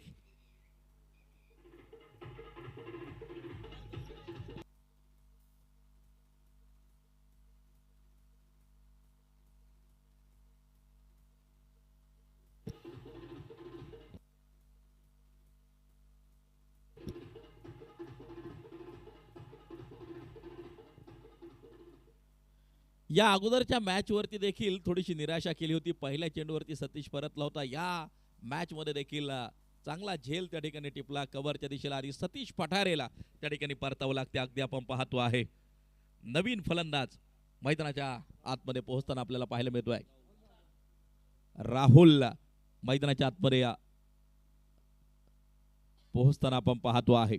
या अगोदरच्या मॅच वरती देखील थोडीशी निराशा केली होती. पहिल्या चेंडूवरती सतीश परतला होता. या मॅच मध्ये देखील चांगला झेल त्या ठिकाणी टिपला कव्हरच्या दिशेला आणि सतीश पठारेला त्या ठिकाणी परतावं लागते. अगदी आपण पाहतो आहे नवीन फलंदाज मैदानाच्या आतमध्ये पोहोचताना आपल्याला पाहायला मिळतोय. राहुल मैदानाच्या आतमध्ये पोहोचताना आपण पाहतो आहे.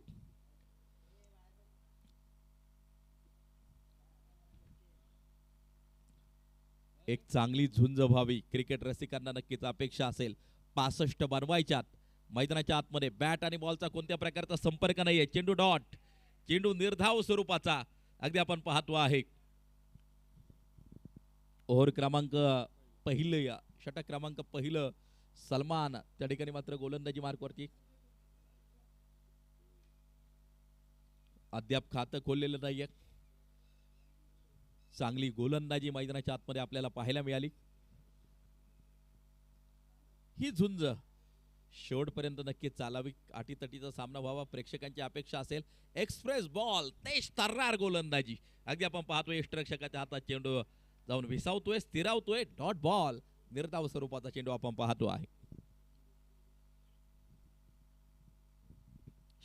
एक चांगली झुंज व्हावी क्रिकेट रसिकांना नक्कीच अपेक्षा असेल. 65 बनवायच्यात. मैदानाच्या आतमध्ये बॅट आणि बॉलचा कोणत्या प्रकारचा संपर्क नाहीये. चेंडू डॉट, चेंडू निर्धाव स्वरूपाचा अगदी आपण पाहतो आहे. ओव्हर क्रमांक पहिलं, षटक क्रमांक पहिलं सलमान त्या ठिकाणी मात्र गोलंदाजी मार्कवरती. अद्याप खातं खोललेलं नाहीये. चांगली गोलंदाजी मैदानाच्या आतमध्ये आपल्याला पाहायला मिळाली. ही झुंज शेवटपर्यंत नक्की चालावी. अटीतटीचा सामना व्हावा प्रेक्षकांची अपेक्षा असेल. एक्सप्रेस बॉल, तेज तर्रार गोलंदाजी अगदी आपण पाहतोय. यष्टिरक्षकाच्या हातात चेंडू जाऊन विसावतोय, स्थिरावतोय. डॉट बॉल, निर्धाव स्वरूपाचा चेंडू आपण पाहतो आहे.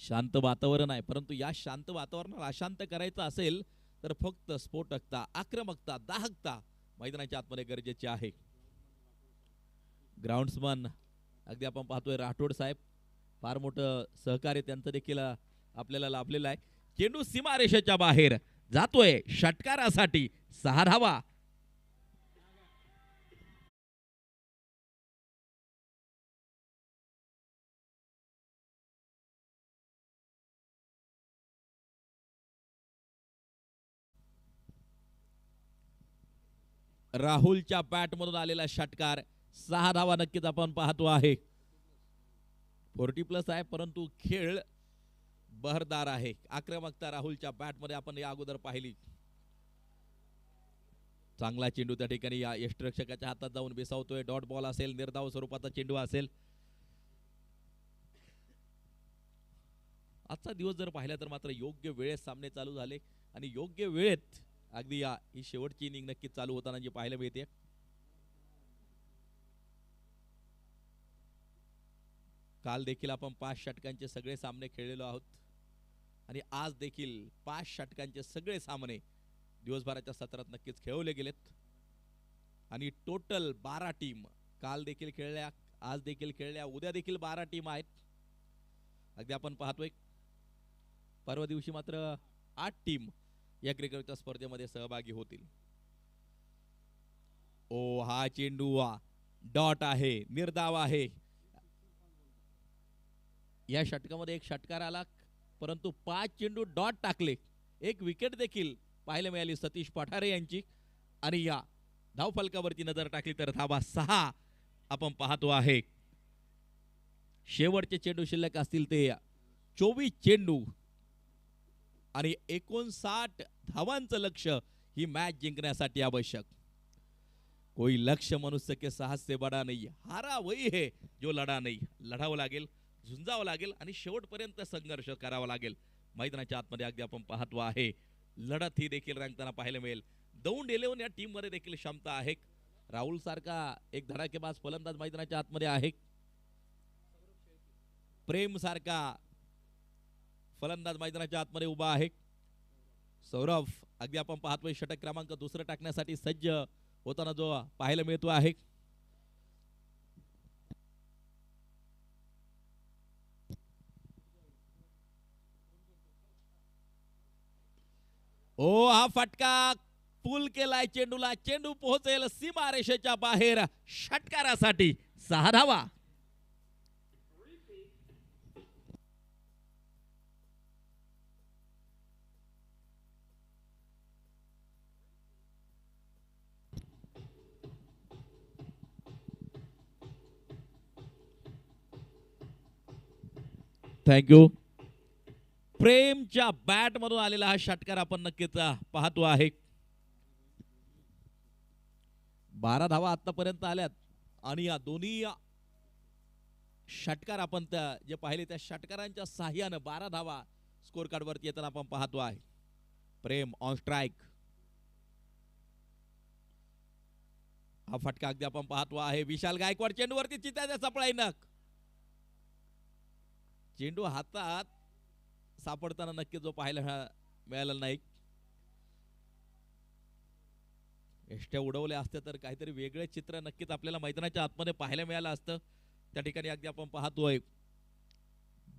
शांत वातावरण आहे, परंतु या शांत वातावरणाला अशांत करायचं असेल तर फक्त स्फोटकता, आक्रमकता, दाहकता मैदानाच्या आतमध्ये गरजेची आहे. ग्राउंड्समन अगदी आपण पाहतोय राठोड साहेब, फार मोठं सहकार्य त्यांचं देखील आपल्याला लाभलेलं आहे. चेंडू सीमारेषेच्या बाहेर जातोय षटकारासाठी 6 धावा. राहुलच्या बॅट मधून आलेला षटकार, 6 धावा नक्कीच आपण पाहतो आहे. 40+ आहे, परंतु खेळ बहरदार आहे. आक्रमकता राहुलच्या बॅट मध्ये आपण या अगोदर पाहिली. चांगला चेंडू त्या ठिकाणी या यष्टिरक्षकाच्या हातात जाऊन बेसावतोय. डॉट बॉल असेल, निर्धाव स्वरूपाचा चेंडू असेल. आजचा दिवस जर पाहिला तर मात्र योग्य वेळेत सामने चालू झाले आणि योग्य वेळेत अगदी ही शेवटची इनिंग नक्कीच चालू होताना जी पाहायला मिळते. काल देखील आपण 5 षटकांचे सगळे सामने खेळलेलो आहोत आणि आज देखील 5 षटकांचे सगळे सामने दिवसभराच्या सत्रात नक्कीच खेळवले गेलेत आणि टोटल 12 टीम काल देखील खेळल्या, आज देखील खेळल्या, उद्या देखील 12 टीम आहेत. अगदी आपण पाहतोय परवा दिवशी मात्र 8 टीम या क्रिकेटच्या स्पर्धेमध्ये सहभागी होतील. ओ, हा चेंडू डॉट आहे, निर्धाव आहे. या षटकामध्ये एक षटकार आला, परंतु 5 चेंडू डॉट टाकले. एक विकेट देखील पाहायला मिळाली सतीश पठारे यांची आणि या धावफलकावरती नजर टाकली तर धावा 6 आपण पाहतो आहे. शेवटचे चेंडू शिल्लक असतील ते 24 चेंडू आणि 59 धावांचं लक्ष्य ही मॅच जिंकण्यासाठी आवश्यक. कोई लक्ष्य मनुष्य के साहस से बडा नहीं, हारा वही है जो लढा नहीं. लढावं लागेल, झुंजावं लागेल आणि शेवटपर्यंत संघर्ष करावा लागेल. मैदानाच्या आतमध्ये अगदी आपण पाहतो आहे लढत ही देखील रंगताना पाहायला मिळेल. दौंड 11 या टीम मध्ये देखील क्षमता आहे. राहुल सारखा एक धडाकेबाज फलंदाज मैदानाच्या आतमध्ये आहे. प्रेम सारखा फलंदाज मैदानाच्या आतमध्ये उभा आहे. सौरभ अगदी आपण पाहतोय षटक क्रमांक 2 टाकण्यासाठी सज्ज होताना जो पाहायला मिळतो आहे. ओ, हा फटका पूल केलाय चेंडूला. चेंडू पोहोचेल सीमारेषेच्या बाहेर षटकारासाठी 6 धावा. थँक्यू. प्रेमच्या बॅट मधून आलेला हा षटकार आपण नक्कीच पाहतो आहे. 12 धावा आतापर्यंत आल्यात आणि या दोन्ही षटकार आपण जे पाहिले त्या षटकारांच्या साह्याने 12 धावा स्कोर कार्ड वरती येताना आपण पाहतो आहे. प्रेम ऑन स्ट्राइक. हा फटका अगदी आपण पाहतो आहे. विशाल गायकवाड चेंडूवरती चित्त्याच्या सपळाईनक. चेंडू हातात सापडताना नक्की जो पाहायला मिळाला नाही. एष्ट्या उडवल्या असत्या तर काहीतरी वेगळे चित्र नक्कीच आपल्याला मैदानाच्या आतमध्ये पाहायला मिळालं असतं. त्या ठिकाणी अगदी आपण पाहतोय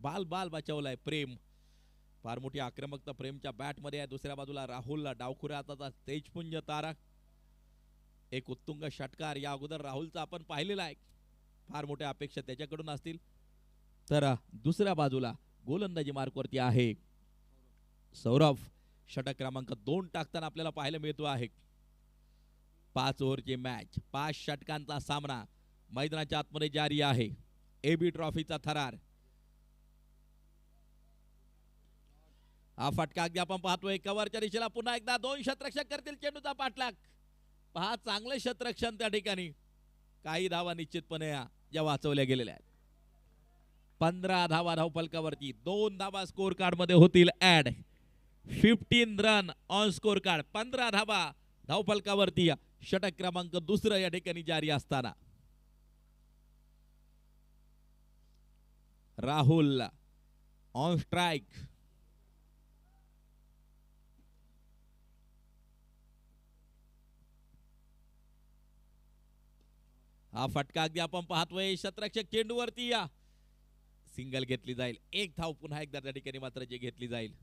बाल बाल बचावलाय प्रेम. फार मोठी आक्रमकता प्रेमच्या बॅट मध्ये आहे. दुसऱ्या बाजूला राहुलला डावखुऱ्या हाताचा तेजपुंज तारा. एक उत्तुंग षटकार या अगोदर राहुलचा आपण पाहिलेला आहे. फार मोठ्या अपेक्षा त्याच्याकडून असतील. तर दुसऱ्या बाजूला गोलंदाजी मार्कवरती आहे सौरभ. षटक क्रमांक 2 टाकताना आपल्याला पाहायला मिळतो आहे. 5 ओव्हरची मॅच, 5 षटकांचा सामना मैदानाच्या आतमध्ये जारी आहे. एबी ट्रॉफीचा थरार. हा फटका अगदी आपण पाहतोय कव्हरच्या दिशेला. पुन्हा एकदा 2 शतरक्षक करतील चेंडूचा पाठलाग. पहा चांगले शतरक्षण त्या ठिकाणी. काही धावा निश्चितपणे या वाचवल्या गेलेल्या आहेत. 15 धावा धावफलकावरती. 2 धावा स्कोर कार्ड मध्ये होतील add. 15 run on score card. 15 धावा धावफलकावरती. षटक क्रमांक 2 या ठिकाणी जारी असताना राहुल ऑन स्ट्राइक. हा फटका अगदी आपण पाहतोय शतरक्षक चेंडूवरती. या सिंगल घेतली जाईल. एक धाव पुन्हा एकदा त्या ठिकाणी मात्र जे घेतली जाईल.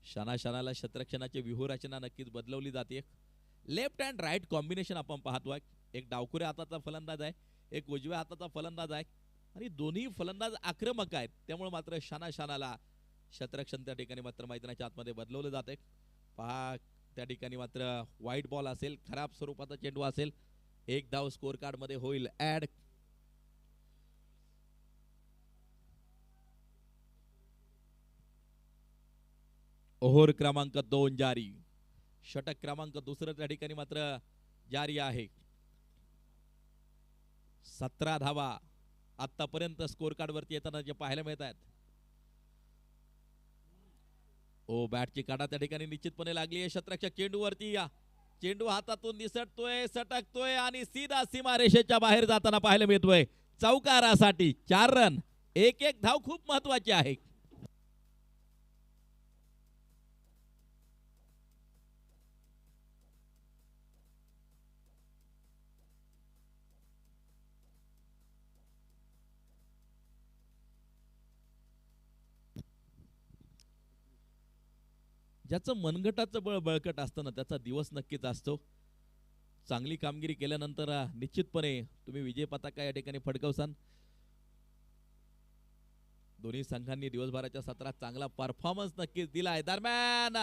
क्षणाला शतरक्षणाची व्यूहरचना नक्कीच बदलवली जाते. लेफ्ट अँड राईट कॉम्बिनेशन आपण पाहतोय. एक डावखुऱ्या हाताचा फलंदाज आहे, एक उजव्या हाताचा फलंदाज आहे आणि दोन्ही फलंदाज आक्रमक आहेत. त्यामुळे मात्र क्षणाला शतरक्षण त्या ठिकाणी मात्र मैदानाच्या आतमध्ये बदलवलं जाते. पहा त्या ठिकाणी मात्र व्हाईट बॉल असेल, खराब स्वरूपाचा चेंडू असेल. एक धाव स्कोर कार्ड मध्ये होईल ऍड. ओव्हर क्रमांक 2 जारी. षटक क्रमांक 2 त्या ठिकाणी मात्र जारी आहे. 17 धावा आतापर्यंत स्कोर कार्ड वरती येताना जे पाहायला मिळत आहेत. ओ बॅटची काढा त्या ठिकाणी निश्चितपणे लागली आहे शतरक्षक चेंडूवरती. या चेंडू हातातून निसटतोय, सटकतोय आणि सीधा सीमारेषेच्या बाहेर जाताना पाहायला मिळतोय. चौकारासाठी 4 रन. एक धाव खूप महत्वाची आहे. ज्याचं मनगटाचं बळ बळकट असतं ना त्याचा दिवस नक्कीच असतो. चांगली कामगिरी केल्यानंतर निश्चितपणे तुम्ही विजय पताका या ठिकाणी फडकवसान. दोन्ही संघांनी दिवसभराच्या सत्रात चांगला परफॉर्मन्स नक्कीच दिलाय. दरम्यान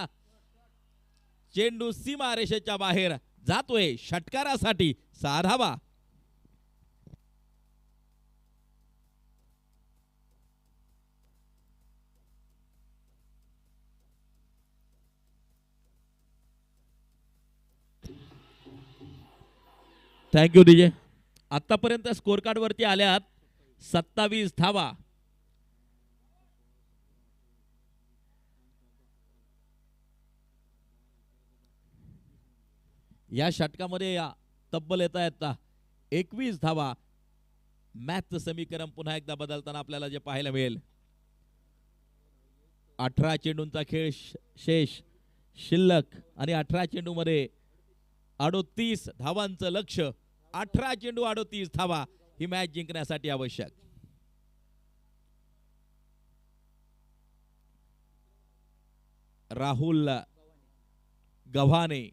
चेंडू सीमारेषेच्या बाहेर जातोय षटकारासाठी 6 धावा. Thank you DJ. आतापर्यंत स्कोर कार्ड वरती आल्यात 27 धावा. या षटकामध्ये तब्बल येत आहेत 21 धावा. मॅचचं समीकरण पुन्हा एकदा बदलताना आपल्याला जे पाहायला मिळेल. 18 चेंडूंचा खेळ शेष शिल्लक आणि 18 चेंडूमध्ये 38 धावांचं लक्ष. 18 चेंडू 38 धावा ही मॅच जिंकण्यासाठी आवश्यक. राहुल गव्हाणे.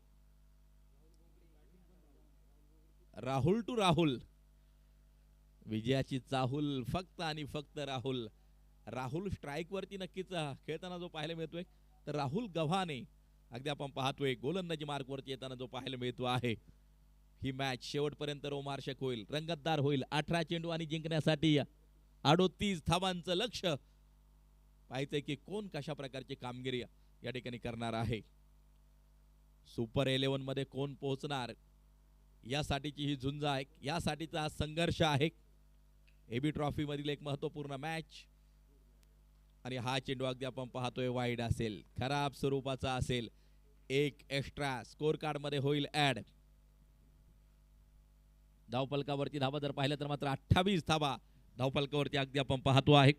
राहुल टू राहुल. विजयाची चाहूल फक्त आणि फक्त राहुल. राहुल स्ट्राइक वरती नक्कीच खेळताना जो पाहायला मिळतोय. तर राहुल गव्हाणे अगदी आपण पाहतोय गोलंदाजी मार्क वरती येताना जो पाहायला मिळतो आहे. ही मॅच शेवटपर्यंत रोमार्चक होईल, रंगतदार होईल. 18 चेंडू आणि जिंकण्यासाठी 38 धावांचं लक्ष. पाहायचंय की कोण कशा प्रकारची कामगिरी या ठिकाणी करणार आहे. सुपर 11 मध्ये कोण पोहोचणार यासाठीची ही झुंज आहे, यासाठीचा हा संघर्ष आहे. एबी ट्रॉफी मधील एक महत्वपूर्ण मॅच. आणि हा चेंडू अगदी आपण पाहतोय वाईड असेल, खराब स्वरूपाचा असेल. एक एक्स्ट्रा स्कोर कार्ड मध्ये होईल ऍड. धावफलकावरती धावा जर पाहिलं तर मात्र 28 धावा धावफलकावरती अगदी आपण पाहतो आहे.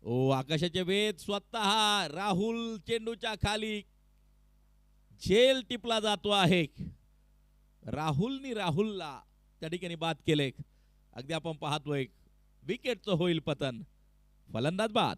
ओ आकाशाचे वेध स्वतः राहुल चेंडूच्या खाली झेल टिपला जातो आहे. राहुलला त्या ठिकाणी बाद केले. अगदी आपण पाहतोय विकेटचं होईल पतन, फलंदाज बाद.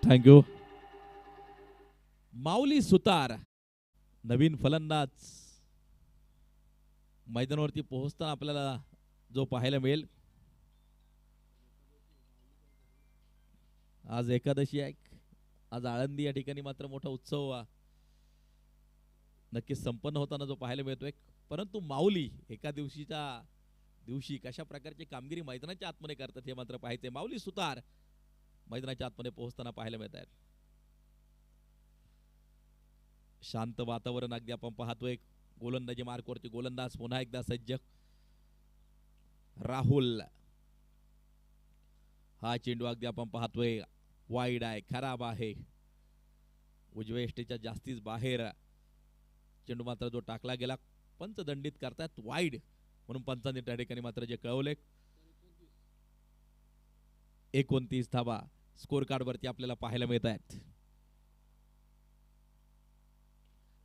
थँक्यू. माऊली सुतार नवीन फलंदाज मैदानावरती पोहोचताना आपल्याला जो पाहायला मिळेल. आज एकादशी आहे. आज आळंदी या ठिकाणी मात्र मोठा उत्सव नक्कीच संपन्न होताना जो पाहायला मिळतोय. परंतु माऊली एका दिवशी कशा प्रकारची कामगिरी मैदानाच्या आतमध्ये करतात हे मात्र पाहायचे. माऊली सुतार मैदानाच्या आतमध्ये पोहोचताना पाहायला मिळत आहेत. शांत वातावरण अगदी आपण पाहतोय. गोलंदाजी मार्कवरती गोलंदाज पुन्हा एकदा सज्ज. राहुल हा चेंडू अगदी आपण पाहतोय वाईड आहे, खराब आहे, उजव्या यष्टीच्या जास्तीच बाहेर चेंडू मात्र जो टाकला गेला पंच दंडित करतात वाईड म्हणून पंचांनी त्या ठिकाणी मात्र जे कळवले. 29 धावा स्कोर कार्ड वरती आपल्याला पाहायला मिळत आहेत.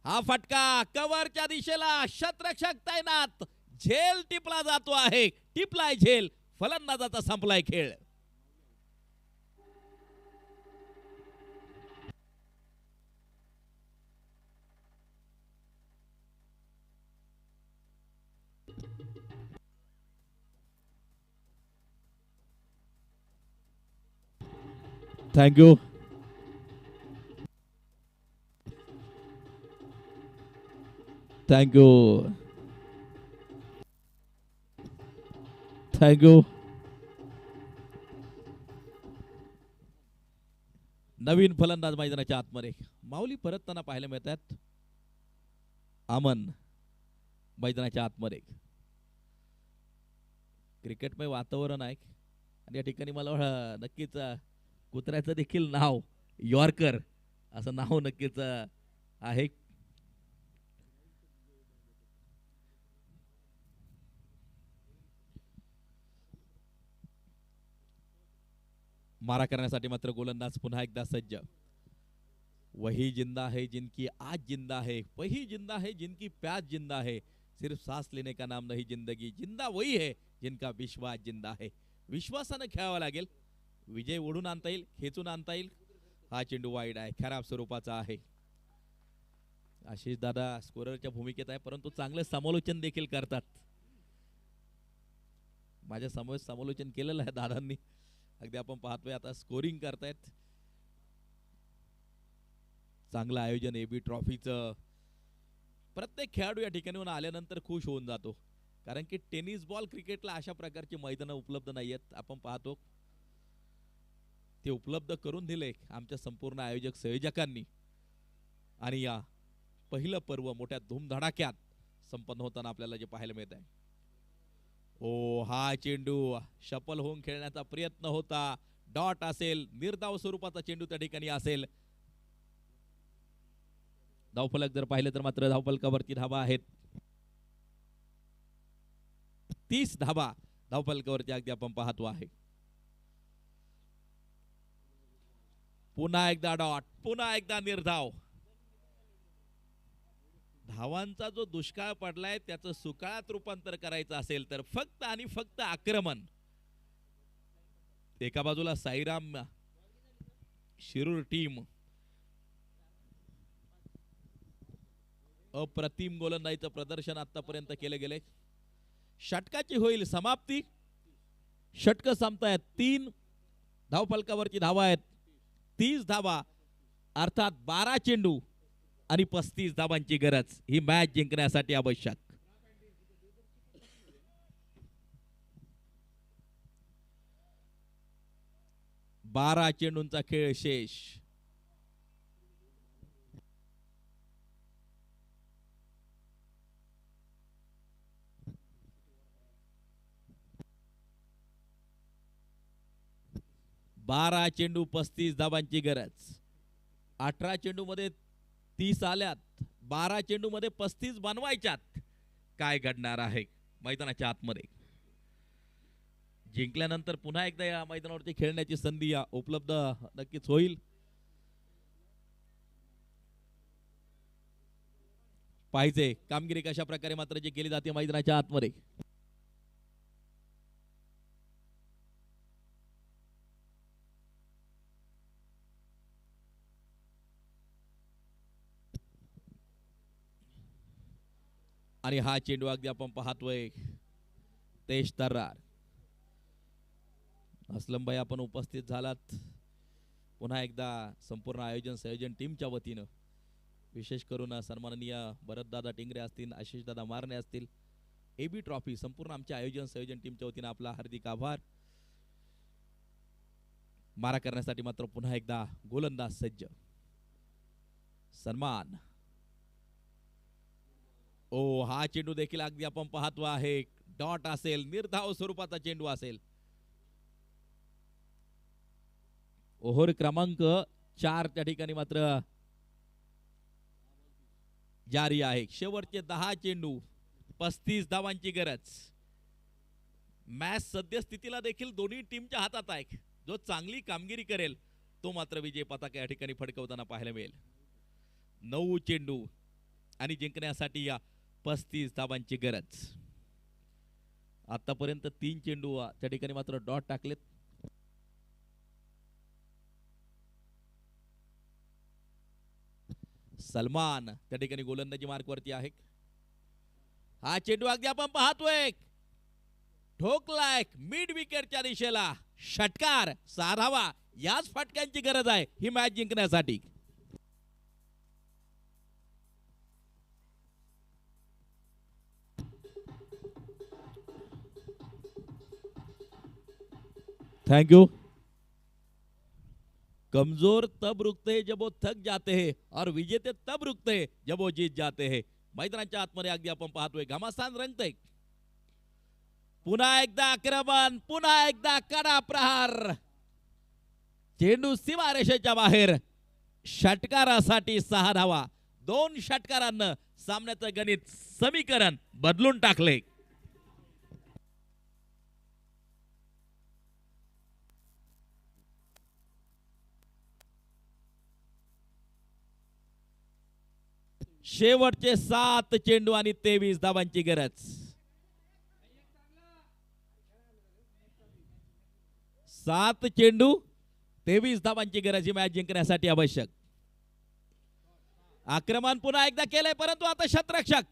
हा फटका कव्हरच्या दिशेला शतरक्षक तैनात, झेल टिपला जातो आहे, टिपलाय झेल, फलंदाजाचा संपलाय खेळ. थँक्यू. थँक्यू. थँक्यू. नवीन फलंदाज मैदानाच्या आतमध्ये माऊली परतताना पाहायला मिळतात. अमन मैदानाच्या आतमध्ये. क्रिकेटमय वातावरण आहे आणि या ठिकाणी मला नक्कीच कुत्र्याचं देखील नाव यॉर्कर असं नाव नक्कीच आहे. मारा करण्यासाठी मात्र गोलंदाज पुन्हा एकदा सज्ज. वही जिंदा है जिनकी आज जिंदा है, वही जिंदा है जिनकी प्यास जिंदा है, सिर्फ सांस लेने का नाम नहीं जिंदगी, जिंदा वही है जिनका विश्वास जिंदा है. विश्वासानं खेळावं लागेल. विजय ओढून आणता येईल, खेचून आणता येईल. हा चेंडू वाईड आहे, खराब स्वरूपाचा आहे. आशिष दादा स्कोररच्या भूमिकेत आहे परंतु चांगलं समालोचन देखील करतात. माझ्या समोर समालोचन केलेलं आहे दादांनी. अगदी आपण पाहतोय आता स्कोरिंग करतायत. चांगलं आयोजन एबी ट्रॉफीचं. प्रत्येक खेळाडू या ठिकाणी आल्यानंतर खुश होऊन जातो कारण की टेनिस बॉल क्रिकेटला अशा प्रकारची मैदानं उपलब्ध नाहीयेत. आपण पाहतो ते उपलब्ध करून दिले आमच्या संपूर्ण आयोजक संयोजकांनी आणि या पहिलं पर्व मोठ्या धूमधडाक्यात संपन्न होताना आपल्याला जे पाहायला मिळत आहे. ओ हा चेंडू शफल होऊन खेळण्याचा प्रयत्न होता. डॉट असेल, निर्धाव स्वरूपाचा चेंडू त्या ठिकाणी असेल. धावफलक जर पाहिलं तर मात्र धावफलकावरती धावा आहेत 30 धावा धावफलकावरती अगदी आपण पाहतो आहे. पुन्हा एकदा डॉट, पुन्हा एकदा निर्धाव. धावांचा जो दुष्काळ पडलाय त्याचं सुकाळात रूपांतर करायचं असेल तर फक्त आणि फक्त आक्रमण. एका बाजूला साईराम शिरूर टीम अप्रतिम गोलंदाजीचं प्रदर्शन आतापर्यंत केले गेले. षटकाची होईल समाप्ती. षटक संपतायत. 3 धावफलकावरती धावा आहेत 30 धावा अर्थात 12 चेंडू आणि 35 धावांची गरज ही मॅच जिंकण्यासाठी आवश्यक. बारा चेंडूंचा खेळ शेष. बारा चेंडू 35 धावांची गरज. 18 चेंडू मध्ये 30 आल्यात, 12 चेंडू मध्ये 35 बनवायच्यात. काय घडणार आहे मैदानाच्या आतमध्ये? जिंकल्यानंतर पुन्हा एकदा या मैदानावरती खेळण्याची संधी उपलब्ध नक्कीच होईल. पाहिजे कामगिरी कशा प्रकारे मात्र जी केली जाते मैदानाच्या आतमध्ये. आणि हा चेंडू अगदी आपण पाहतोय तेज तर्रार. असलम भाई आपण उपस्थित झालात पुन्हा एकदा संपूर्ण आयोजन संयोजन टीमच्या वतीनं. विशेष करून सन्माननीय भरतदादा टिंगरे असतील, आशिषदादा मारणे असतील, एबी ट्रॉफी संपूर्ण आमच्या आयोजन संयोजन टीमच्या वतीनं आपला हार्दिक आभार. मारा करण्यासाठी मात्र पुन्हा एकदा गोलंदाज सज्ज. सन्मान. ओ हा चेंडू देखील अगदी आपण पाहतो आहे डॉट असेल, निर्धाव स्वरूपाचा चेंडू असेल. ओव्हर क्रमांक 4 त्या ठिकाणी मात्र जारी आहे. शेवटचे 10 चेंडू, 35 धावांची गरज. मॅच सद्यस्थितीला देखील दोन्ही टीमच्या हातात आहे. जो चांगली कामगिरी करेल तो मात्र विजय पताका या ठिकाणी फडकवताना पाहायला मिळेल. 9 चेंडू आणि जिंकण्यासाठी या 35 धावांची गरज. आतापर्यंत 3 चेंडू त्या ठिकाणी मात्र डॉट टाकलेत. सलमान त्या ठिकाणी गोलंदाजी मार्क वरती आहे. हा चेंडू अगदी आपण पाहतोय ठोकलाय मिड विकेटच्या दिशेला. षटकार, 6 धावा. याच फटक्यांची गरज आहे ही मॅच जिंकण्यासाठी. Thank you. कमजोर तब रुकते हैं जब वो थक जाते हैं और विजेते तब रुकते हैं जब वो जीत जाते हैं. मैदानाच्या आतमध्ये अगदी आपण पाहतोय घमासान रंगतय. पुन्हा एकदा आक्रमण, पुन्हा एकदा कडा प्रहार. चेंडू सीमारेषेच्या बाहेर. षटकारासाठी 6 धावा. 2 षटकारांना सामन्याचं गणित समीकरण बदलून टाकले. शेवटचे 7 चेंडू आणि 23 धावांची गरज. 7 चेंडू 23 धावांची गरज ही मॅच जिंकण्यासाठी आवश्यक. आक्रमण पुन्हा एकदा केलंय परंतु आता शतरक्षक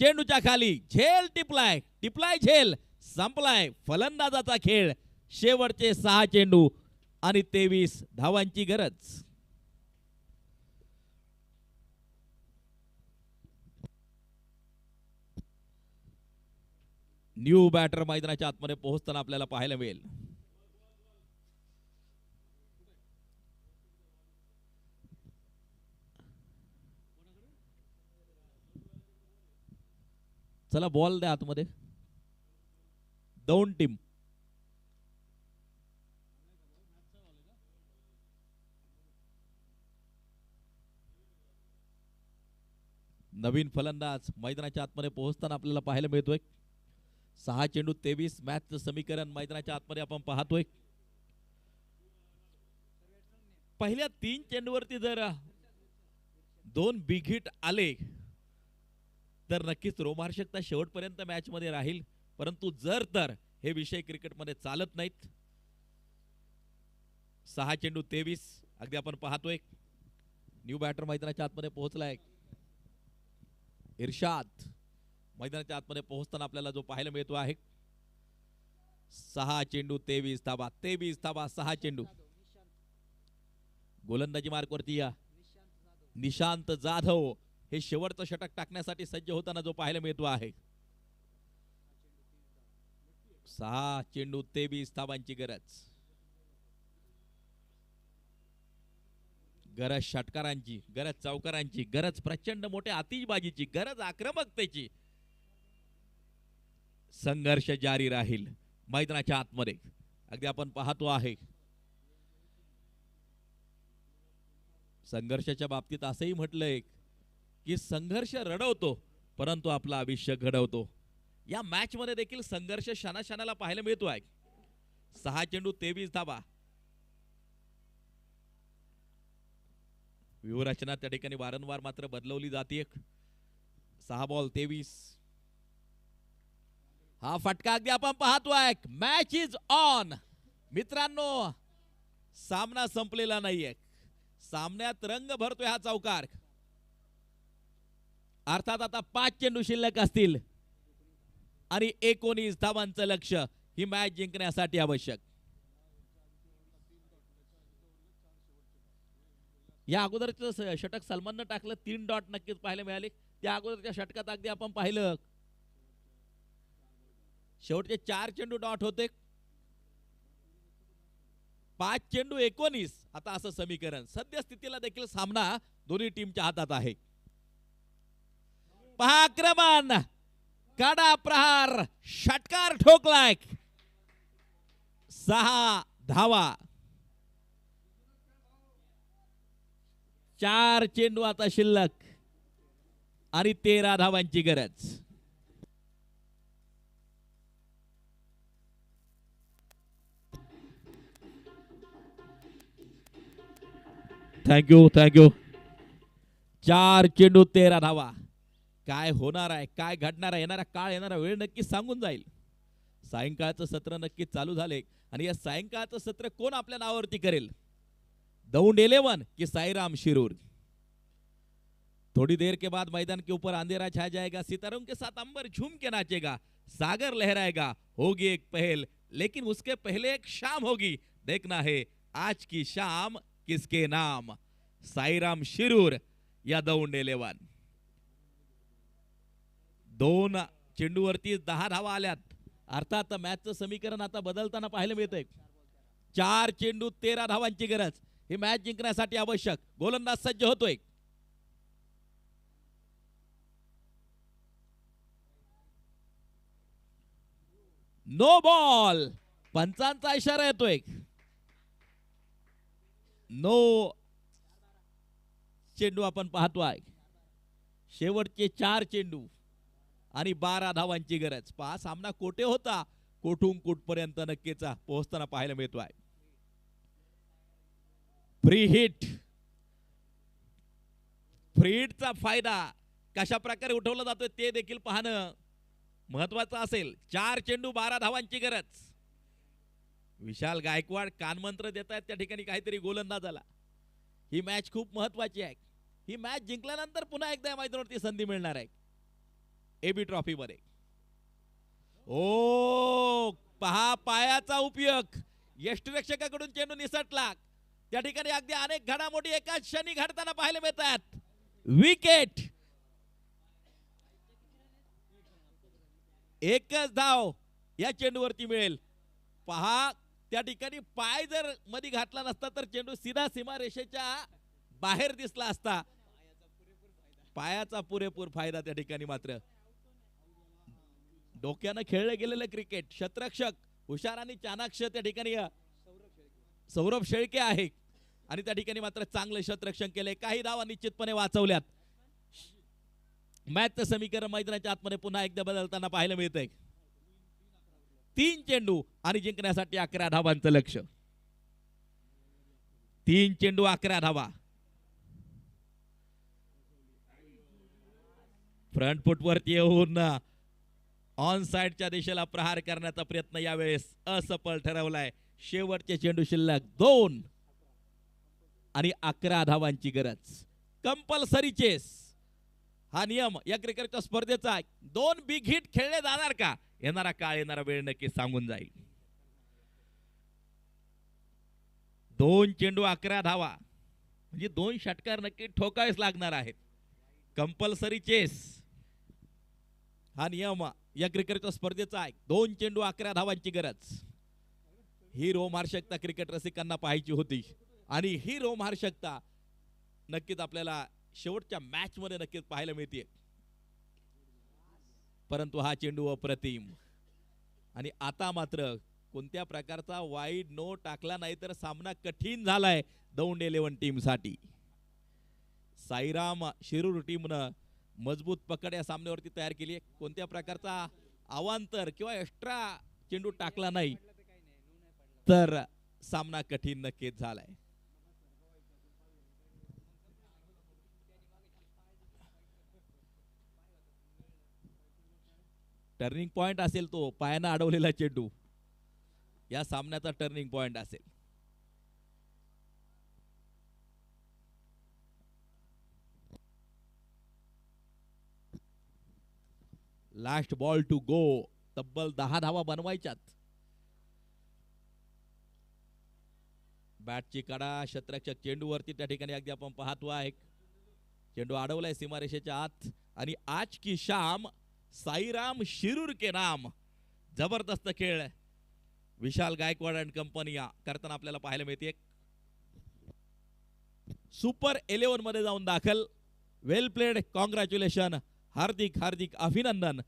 चेंडूच्या खाली. झेल टिपलाय, टिपलाय झेल. संपलाय फलंदाजाचा खेळ. शेवटचे 6 चेंडू आणि 23 धावांची गरज. न्यू बॅटर मैदानाच्या आतमध्ये पोहोचताना आपल्याला पाहायला मिळेल. चला बॉल द्या आतमध्ये. 2 टीम. नवीन फलंदाज मैदानाच्या आतमध्ये पोहोचताना आपल्याला पाहायला मिळतोय. 6 चेंडू 23 मॅचचं समीकरण मैदानाच्या आतमध्ये आपण पाहतोय. पहिल्या 3 चेंडूवरती जर 2 बिग हिट आले तर नक्कीच रोमांचकता शेवटपर्यंत मॅच मध्ये राहील. परंतु जर तर हे विषय क्रिकेटमध्ये चालत नाहीत. 6 चेंडू 23 अगदी आपण पाहतोय. न्यू बॅटर मैदानाच्या आतमध्ये पोहोचलाय. इर्शाद मैदानाच्या आतमध्ये पोहोचताना आपल्याला जो पाहायला मिळतो आहे. 6 चेंडू 23 धावा. 23 धावा 6 चेंडू. गोलंदाजी मार्कवरती या निशांत जाधव हे शेवटचं षटक टाकण्यासाठी सज्ज होताना जो पाहायला मिळतो आहे. 6 चेंडू 23 धावांची गरज. गरज षटकारांची, गरज चौकारांची, गरज प्रचंड मोठ्या आतिषबाजीची, गरज आक्रमकतेची. संघर्ष जारी राहील मैदानाच्या आतमध्ये. अगदी आपण पाहतो आहे संघर्षाच्या बाबतीत असंही म्हटलंय की संघर्ष रडवतो परंतु आपलं आयुष्य घडवतो. या मॅच मध्ये देखील संघर्ष क्षणाक्षणाला पाहायला मिळतो आहे. 6 चेंडू 23 धावा. व्यूहरचना त्या ठिकाणी वारंवार मात्र बदलवली जाते. 6 बॉल 23. हा फटका अगदी आपण पाहतोय. मॅच इज ऑन मित्रांनो. सामना संपलेला नाहीये. सामन्यात रंग भरतोय हा चौकार. अर्थात आता 5 चेंडू शिल्लक असतील आणि 19 धावांचं लक्ष्य ही मॅच जिंकण्यासाठी आवश्यक. या अगोदरचं षटक सलमाननं टाकलं. 3 डॉट नक्कीच पाहायला मिळाले. त्या अगोदरच्या षटकात अगदी आपण पाहिलं शेवटचे 4 चेंडू डॉट होते. 5 चेंडू 19. आता असं समीकरण सद्यस्थितीला देखील सामना दोन्ही टीमच्या हातात आहे. पहा आक्रमण, काढा प्रहार, षटकार ठोकलाय. 6 धावा. 4 चेंडू आता शिल्लक आणि 13 धावांची गरज. थँक्यू 4 चेंडू 13 धावा. काय होणार आहे, काय घडणार आहे, येणारा काळ, येणारा वेळ नक्कीच सांगून जाईल. सायंकाळचं सत्र नक्कीच चालू झाले आणि या सायंकाळचं सत्र कोण आपल्या नावावरती करेल? दौंड 11 कि साईराम शिरूर? थोड़ी देर के बाद मैदान के ऊपर अंधेरा छा जाएगा. सितारों के साथ अंबर झूम के नाचेगा. सागर लहराएगा. होगी एक पहल, लेकिन उसके पहले एक शाम होगी. देखना है आज की शाम किसके नाम. साईराम शिरूर या दौंड 11. 2 चेंडूवरती 10 धावा आल्यात. अर्थात मॅचचं समीकरण आता बदलताना पाहायला मिळतंय. 4 चेंडू 13 धावांची गरज. ही मॅच जिंकण्यासाठी आवश्यक. गोलंदाज सज्ज होतोय. No ball. पंचांचा इशारा येतोय. नो चेंडू आपण पाहतोय. शेवटचे 4 चेंडू आणि 12 धावांची गरज. पहा सामना कोठे होता, कोठून कुठपर्यंत नक्कीच पोहोचताना पाहायला मिळतोय. Free hit. फ्री हिटचा फायदा कशा प्रकारे उठवला जातोय ते देखील पाहणं महत्वाचं असेल. 4 चेंडू 12 धावांची गरज. विशाल गायकवाड कानमंत्र देत आहेत त्या ठिकाणी काहीतरी गोलंदाजाला. ही मॅच खूप महत्वाची आहे. ही मॅच जिंकल्यानंतर पुन्हा एकदा या मैदानावरती संधी मिळणार आहे एबी ट्रॉफी मध्ये. ओ पहा पायाचा उपयोग. यष्टिरक्षकाकडून चेंडू निसटला. त्या ठिकाणी अगदी अनेक घडामोडी एकाच क्षणी घडताना पाहायला मिळतात. विकेट. एकच धाव या चेंडूवरती मिळेल. पहा त्या ठिकाणी पाय जर मध्ये घातला नसता तर चेंडू सीधा सीमा रेषेच्या बाहेर दिसला असता. पायाचा पुरेपूर फायदा त्या ठिकाणी. मात्र डोक्यानं खेळलं गेलेलं क्रिकेट. शतरक्षक हुशार आणि चाणाक्ष त्या ठिकाणी सौरभ शेळके आहे आणि त्या ठिकाणी मात्र चांगलं शतरक्षण केलंय. काही धावा निश्चितपणे वाचवल्यात. मॅचचं समीकरण मैदानाच्या आतमध्ये पुन्हा एकदा बदलताना पाहायला मिळतंय. 3 चेंडू आणि जिंकण्यासाठी 11 धावांचं लक्ष्य. 3 चेंडू 11 धावा. फ्रंट फुट वरती येऊन ऑन साइडच्या दिशेला प्रहार करण्याचा प्रयत्न यावेळेस असफल ठरवलाय. शेवटचे चेंडू शिल्लक 2 आणि 11 धावांची गरज. कंपल्सरी चेस हा नियम या क्रिकेटच्या स्पर्धेचा. 2 बिग हिट खेळले जाणार का? येणारा काळ, येणारा वेळ नक्की सांगून जाईल. 2 चेंडू 11 धावा म्हणजे 2 षटकार नक्की ठोकावेच लागणार आहेत. कंपल्सरी चेस हा नियम या क्रिकेटच्या स्पर्धेचा आहे. 2 चेंडू 11 धावांची गरज. ही रोमहर्षकता क्रिकेट रसिकांना पाहायची होती आणि ही रोमहर्षकता नक्कीच आपल्याला शेवटच्या मॅच मध्ये नक्कीच पाहायला मिळते. परंतु हा चेंडू अप्रतिम. आणि आता मात्र कोणत्या प्रकारचा वाईड नो टाकला नाही तर सामना कठीण झालाय दौंड 11 टीम साठी. साईराम शिरूर टीमनं मजबूत पकड या सामन्यावरती तयार केली आहे. कोणत्या प्रकारचा अवांतर किंवा एक्स्ट्रा चेंडू टाकला नाही तर सामना कठीण नक्कीच झालाय. टर्निंग पॉइंट असेल तो पायानं अडवलेला चेंडू या सामन्याचा टर्निंग पॉइंट असेल. Last ball to go. तब्बल 10 धावा बनवायच्यात. बॅटची कडा क्षेत्ररक्षक चेंडूवरती त्या ठिकाणी अगदी आपण पाहतो आहे. चेंडू अडवलाय सीमारेषेच्या आत आणि आज की शाम साईराम शिरूर के नाम. जबरदस्त खेळ विशाल गायकवाड अँड कंपनी करताना आपल्याला पाहायला मिळते. सुपर 11 मध्ये जाऊन दाखल. वेल प्लेड. कॉंग्रॅच्युलेशन. हार्दिक हार्दिक अभिनंदन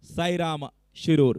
साईराम शिरूर.